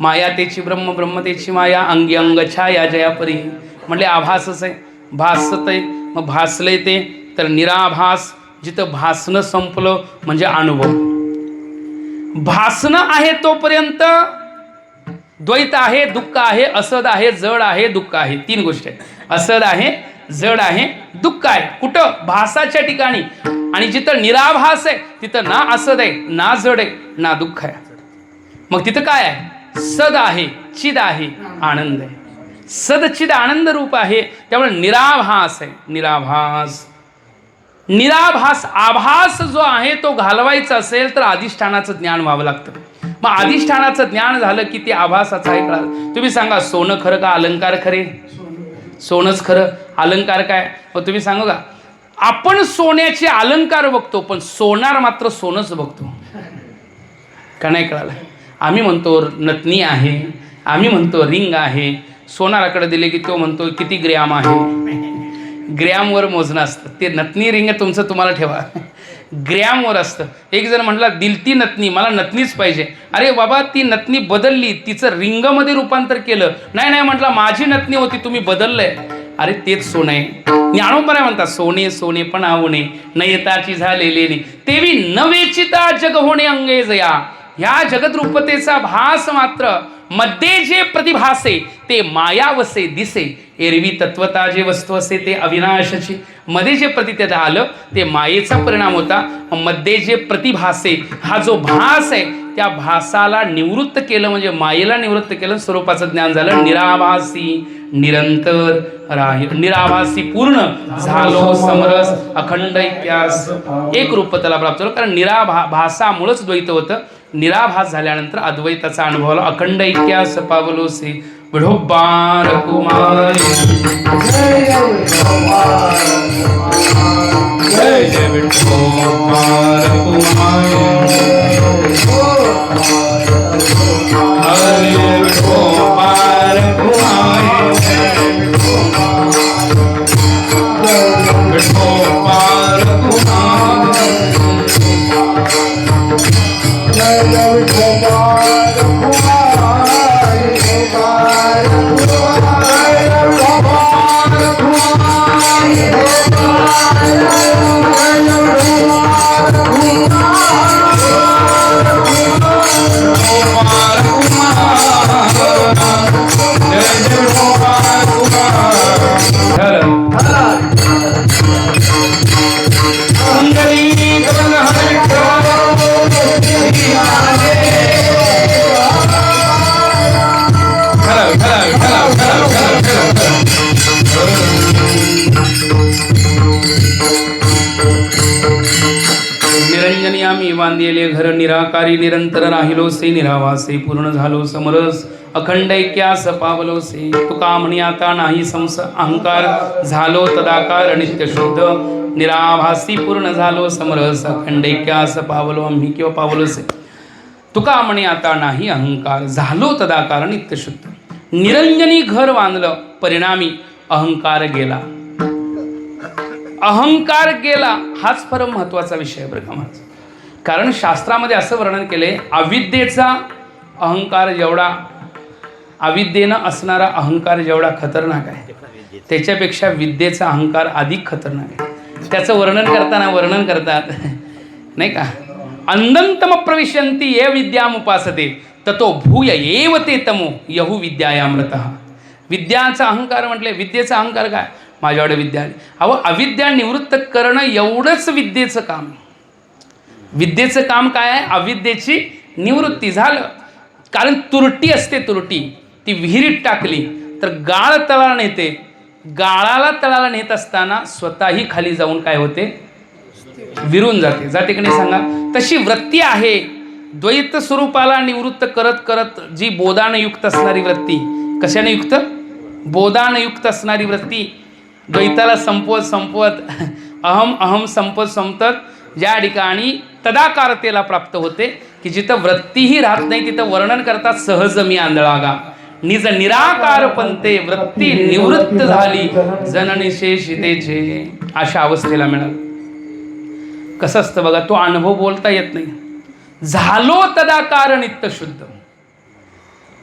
माया तेची ब्रह्म, ब्रह्म तेची माया, अंगी अंग छाया जयापरी. म्हटले आभासच आहे, भासत आहे. मग भासलंय ते तर निराभास. जिथं भासणं संपलं म्हणजे अनुभव. भासणं आहे तोपर्यंत द्वैत आहे, दुःख आहे, असद आहे, जड आहे, दुःख आहे. तीन गोष्टी आहेत. असद आहे, जड आहे, दुःख आहे. कुठं? भासाच्या ठिकाणी. आणि जिथं निराभास आहे तिथं ना असद आहे, ना जड आहे, ना दुःख आहे. मग तिथं काय आहे? सद आहे, चिद आहे, आनंद आहे. सदचिद आनंद रूप आहे. त्यामुळे निराभास आहे. निराभास आभास जो आहे तो घालवायचा असेल तर अधिष्ठानाचं ज्ञान व्हावं लागतं. मग अधिष्ठानाचं ज्ञान झालं की ते आभासाचं आहे कळालं. तुम्ही सांगा सोनं खरं का अलंकार खरे? सोनंच खरं, अलंकार काय? मग तुम्ही सांगू का? आपण सोन्याचे अलंकार बघतो पण सोनार मात्र सोनंच बघतो. का नाही कळालं? आम्ही म्हणतो नथनी आहे, आम्ही म्हणतो रिंग आहे. सोनाराकडे दिले की तो म्हणतो किती ग्रॅम आहे. ग्रॅमवर मोजणं असतं ते. नथनी रिंग तुमचं तुम्हाला ठेवा, ग्रॅमवर असतं. एक जण म्हटला दिलती नथनी, मला नथनीच पाहिजे. अरे बाबा ती नथनी बदलली, तिचं रिंगमध्ये रूपांतर केलं. नाही नाही म्हटलं माझी नथनी होती, तुम्ही बदललंय. अरे तेच सोनं आहे. ज्ञानोबा म्हणतात सोने सोने पण आवणे नयताची झालेले ने तेवी नवेचिता जग होणे अंगे जया. ह्या जगद्रूपतेचा भास मात्र मध्ये जे प्रतिभासे ते मायावसे दिसे. एरवी तत्वता जे वस्तू असे ते अविनाशाची. मध्ये जे प्रतित्यता आलं ते मायेचा परिणाम होता. मध्ये जे प्रतिभासे हा जो भास आहे त्या भासाला निवृत्त केलं म्हणजे मायेला निवृत्त केलं. स्वरूपाचं ज्ञान झालं. निराभासी निरंतर राही निराभासी पूर्ण झालो समरस अखंड इत्यास. एक रूप त्याला प्राप्त झालं कारण भासामुळंच द्वैत होतं. निराभास झाल्यानंतर अद्वैताचा अनुभव आला. अखंड इत्यास पावलोसे विठोबार कुमार. जय जय विठोबार कुमार. हरे विठोबार कुमार. विठोबार कुमार. निरंजनी आम्ही बांधिले घर निराकारी निरंतर राहिलो से निरावासे पूर्ण झालो समरस अखंड ऐक्यास पावलो से. तुका म्हणी आता नाही संस अहंकार झालो तदाकार नित्य शुद्ध निराभासी पूर्ण झालो समरस अखंड ऐक्यास पावलो आम्ही किंवा पावलो से. तुका म्हणे आता नाही अहंकार झालो तदाकार नित्य शुद्ध. निरंजनी घर बांधलं परिणामी अहंकार गेला. अहंकार गेला हाच परम महत्वाचा विषय आहे बरं का माझा. कारण शास्त्रामध्ये असं वर्णन केले अविद्येचा अहंकार जेवढा अविद्येनं असणारा अहंकार जेवढा खतरनाक आहे त्याच्यापेक्षा विद्येचा अहंकार अधिक खतरनाक आहे. त्याचं वर्णन करताना वर्णन करतात नाही का. अंधंतम प्रविशंती ये विद्यामुपासते ततो भूय एव ते तमो यहू विद्यायामृतः. विद्याचा अहंकार म्हटले विद्येचा अहंकार काय माझ्याकडे विद्या आली. अहो अविद्या निवृत्त करणं एवढंच विद्येचं काम. विद्येचं काम काय आहे अविद्येची निवृत्ती. झालं. कारण तुरटी असते तुरटी ती विहिरीत टाकली तर गाळ तळाला नेते. गाळाला तळाला नेत असताना स्वतःही खाली जाऊन काय होते विरून जाते. जाते की नाही सांगा. तशी वृत्ती आहे द्वैत स्वरूपाला निवृत्त करत करत जी बोधानयुक्त असणारी वृत्ती. कशाने युक्त बोधानयुक्त असणारी वृत्ती द्वैताला संपवत संपवत अहम अहम संपत संपत ज्या ठिकाणी तदाकारतेला प्राप्त होते की जिथं वृत्तीही राहत नाही तिथं वर्णन करतात सहज मी आंधळागा निज निराकार पंते वृत्ती निवृत्त झाली जननी शेषितेचे. अशा अवस्थेला मिळाल. कसं असतं बघा तो अनुभव बोलता येत नाही. झालो तदाकार नित्य शुद्ध.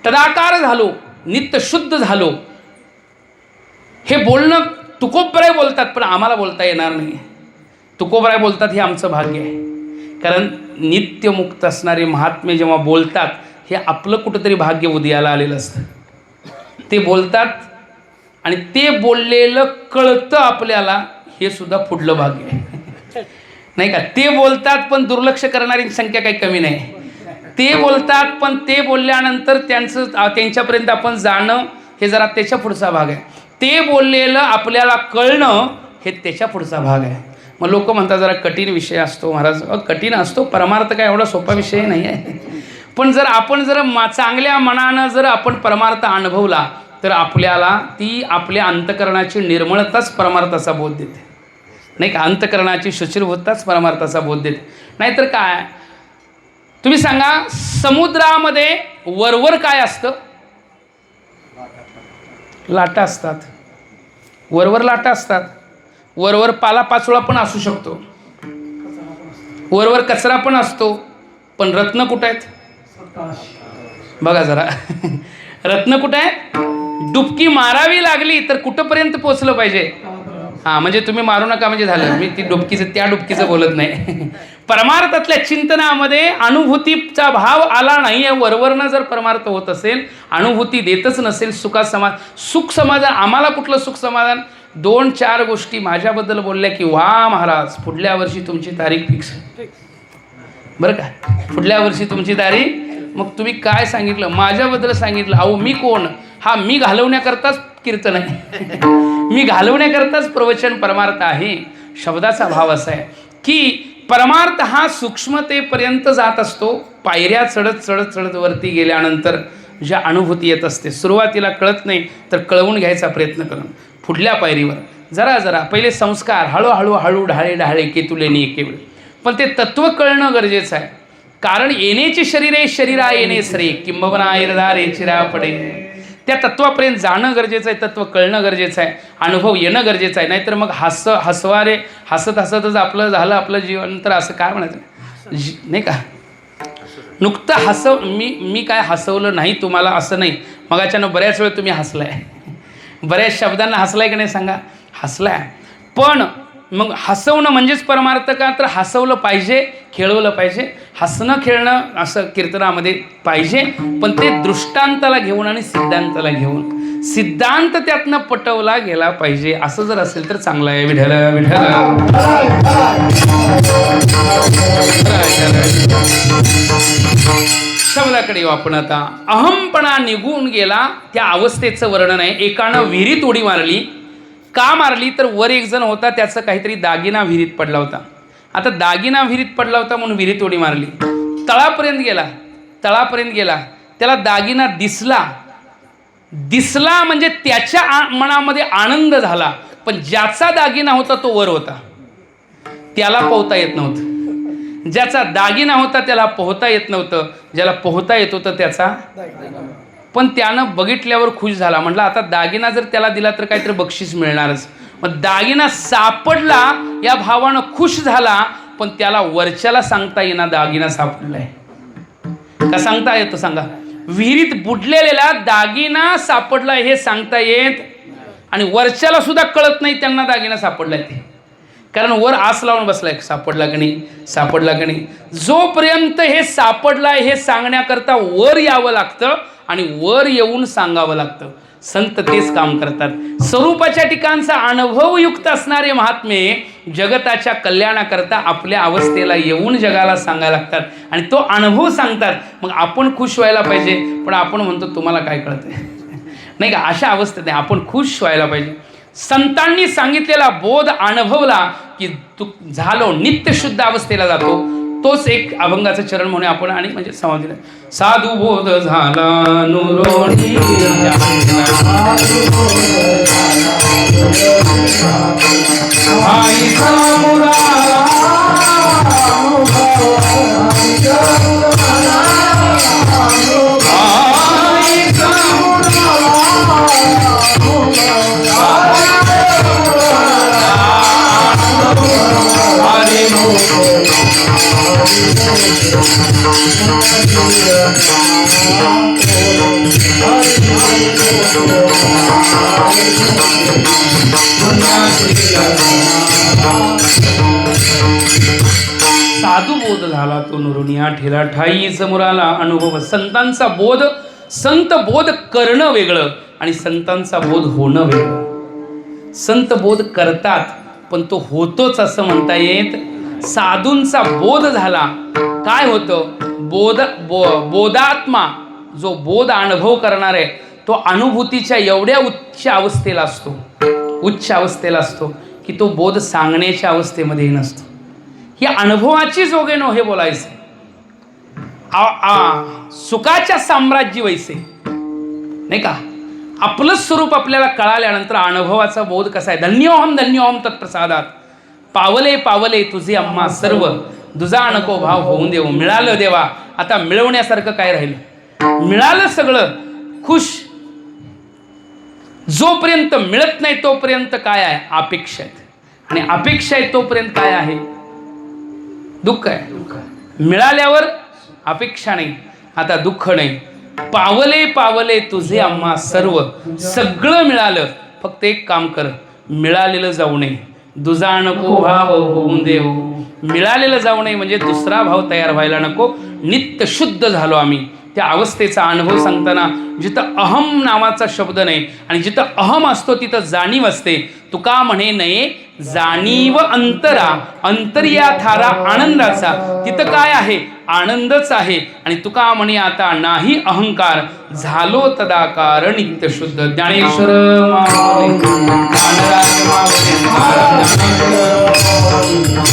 तदाकार झालो नित्य शुद्ध झालो हे बोलणं तुकोबराय बोलतात पण आम्हाला बोलता येणार नाही. तुकोबराय बोलतात हे आमचं भाग्य आहे. कारण नित्यमुक्त असणारे महात्मे जेव्हा बोलतात हे आपलं कुठंतरी भाग्य उदयाला आलेलं असतं. ते बोलतात आणि ते बोललेलं कळतं आपल्याला हे सुद्धा पुढलं भाग्य आहे नाही का. ते बोलतात पण दुर्लक्ष करणारी संख्या काही कमी नाही. ते बोलतात पण ते बोलल्यानंतर त्यांच्यापर्यंत आपण जाणं हे जरा त्याच्या पुढचा भाग आहे. ते बोललेलं आपल्याला कळणं हे त्याच्या पुढचा भाग आहे. मग लोक म्हणतात जरा कठीण विषय असतो महाराज. कठीण असतो परमार्थ काय एवढा सोपा विषय नाही आहे. पण जर आपण चांगल्या मनानं जर आपण परमार्थ अनुभवला तर आपल्याला ती आपल्या अंतकरणाची निर्मळताच परमार्थाचा बोध देते नाही का. अंतकरणाची शुचिर्भूतताच परमार्थाचा बोध देते. नाहीतर काय तुम्ही सांगा समुद्रामध्ये वरवर काय असतं लाटा असतात. वरवर लाटा असतात. वरवर पालापाचोळा पण असू शकतो, वरवर कचरा पण असतो, पण रत्न कुठं आहेत बघा जरा. रत्न कुठं आहे? डुबकी मारावी लागली तर कुठंपर्यंत पोचलं पाहिजे? हां, म्हणजे तुम्ही मारू नका म्हणजे झालं. मी त्या डुबकीचं बोलत नाही. परमार्थातल्या चिंतनामध्ये अनुभूतीचा भाव आला नाही आहे, वरवरनं जर परमार्थ होत असेल, अनुभूती देतच नसेल, सुख समाधान. आम्हाला कुठलं सुख समाधान? 2-4 गोष्टी माझ्याबद्दल बोलल्या की वा महाराज, पुढल्या वर्षी तुमची तारीख फिक्स बरं का, पुढल्या वर्षी तुमची तारीख. मग तुम्ही काय सांगितलं? माझ्याबद्दल सांगितलं. अहो मी कोण? हा मी घालवण्याकरताच कीर्तन आहे. मी घालवण्याकरताच प्रवचन परमार्थ आहे. शब्दाचा भाव असा आहे की परमार्थ हा सूक्ष्मतेपर्यंत जात असतो. पायऱ्या चढत चढत चढत वरती गेल्यानंतर ज्या अनुभूती येत असते, सुरुवातीला कळत नाही तर कळवून घ्यायचा प्रयत्न करून पुढल्या पायरीवर जरा जरा पहिले संस्कार, हळूहळू हळू ढाळे ढाळे केतुलेनी एकेवेळ. पण ते तत्त्व कळणं गरजेचं आहे. कारण येण्याचे शरीरे शरीरा येणे सरे, किंबवना इरदा रे चिरा पडे. त्या तत्वापर्यंत जाणं गरजेचं आहे, तत्त्व कळणं गरजेचं आहे, अनुभव येणं गरजेचं आहे. नाहीतर मग हसवारे हसत हसतच आपलं झालं आपलं जीवन, तर असं काय म्हणायचं नाही का? नुकतं मी काय हसवलं नाही तुम्हाला असं नाही. मगाच्यानं बऱ्याच वेळ तुम्ही हसलाय, बऱ्याच शब्दांना हसलाय की नाही सांगा? हसलाय. पण मग हसवणं म्हणजेच परमार्थ का? तर हसवलं पाहिजे, खेळवलं पाहिजे. हसणं खेळणं असं कीर्तनामध्ये पाहिजे, पण ते दृष्टांताला घेऊन आणि सिद्धांताला घेऊन, सिद्धांत त्यातनं पटवला गेला पाहिजे. असं जर असेल तर चांगलं आहे. विठ्ठल विठ्ठल. शब्दाकडे येऊ आपण आता. अहमपणा निघून गेला त्या अवस्थेचं वर्णन आहे. एकानं विहिरीत उडी मारली. का मारली? तर वर एक जण होता, त्याचं काहीतरी दागिना विहिरीत पडला होता. आता दागिना विहिरीत पडला होता म्हणून विहिरीत उडी मारली. तळापर्यंत गेला, त्याला दागिना दिसला म्हणजे त्याच्या मनामध्ये आनंद झाला. पण ज्याचा दागिना होता तो वर होता, त्याला पोहता येत नव्हतं. ज्याचा दागिना होता त्याला पोहता येत नव्हतं, ज्याला पोहता येत होतं त्याचा. पण त्यानं बघितल्यावर खुश झाला. म्हटलं आता दागिना जर त्याला दिला तर काहीतरी बक्षीस मिळणारच. मग दागिना सापडला या भावानं खुश झाला, पण त्याला वरच्याला सांगता येईना दागिना सापडलाय. का सांगता येतं सांगा? विहिरीत बुडलेला दागिना सापडलाय हे सांगता येत, आणि वरच्याला सुद्धा कळत नाही त्यांना दागिना सापडलाय ते. कारण वर आस लावून बसलाय, सापडला की नाही. जोपर्यंत हे सापडलाय हे सांगण्याकरता वर यावं लागतं आणि वर येऊन सांगावं लागतं. संत तेच काम करतात. स्वरूपाच्या ठिकाणचा अनुभवयुक्त असणारे महात्मे जगताच्या कल्याणाकरता आपल्या अवस्थेला येऊन जगाला सांगायला लागतात आणि तो अनुभव सांगतात. मग आपण खुश व्हायला पाहिजे, पण आपण म्हणतो तुम्हाला काय कळतंय नाही का? अशा अवस्थेत नाही, आपण खुश व्हायला पाहिजे. संतांनी सांगितलेला बोध अनुभवला की तू झालो नित्यशुद्ध अवस्थेला जातो. तोच एक अभंगाचं चरण म्हणून आपण आणि म्हणजे समाधीला साधू बोध झाला नुरोणी साधू बोध झाला तो नुरुनिया ठेला ठाई समोराला अनुभव. संतांचा बोध, संत बोध करणं वेगळं आणि संतांचा बोध होणं वेगळं. संत बोध करतात पण तो होतोच असं म्हणता येत. साधूंचा बोध झाला काय होतं? बोधात्मा जो बोध अनुभव करणार आहे तो अनुभूतीच्या एवढ्या उच्च अवस्थेला असतो की तो बोध सांगण्याच्या अवस्थेमध्ये नसतो. ही अनुभवाची जोगेनो हे बोलायचं. सुखाच्या साम्राज्य वैसे नाही का? आपलं स्वरूप आपल्याला कळाल्यानंतर अनुभवाचा बोध कसा आहे? धन्योहम तत्प्रसादात. पावले पावले तुझे आम्हा सर्व, तुझा नको भाव होऊन देऊ. मिळालं देवा, आता मिळवण्यासारखं काय राहिलं? मिळालं सगळं, खुश. जोपर्यंत मिळत नाही तोपर्यंत काय आहे? अपेक्षा आहेत. आणि अपेक्षा आहे तोपर्यंत काय आहे? दुःख आहे. मिळाल्यावर अपेक्षा नाही, आता दुःख नाही. पावले पावले तुझे आम्हा सर्व, सगळं मिळालं, फक्त एक काम कर, मिळालेलं जाऊ नये. दुजा नको भाव होऊन देव. मिळालेलं जाऊ नये म्हणजे दुसरा भाव तयार व्हायला नको. नित्य शुद्ध झालो आम्ही. त्या अवस्थेचा अनुभव सांगताना जिथं अहम नावाचा शब्द नाही आणि जिथं अहम असतो तिथं जाणीव असते. तुका म्हणे नये जाणीव अंतरा, अंतर्या थारा आनंदाचा. तिथं काय आहे? आनंदच आहे. आणि तुका म्हणे आता नाही अहंकार, झालो तदाकार नित्य शुद्ध. ज्ञानेश्वर माऊली, ज्ञानराज माऊली,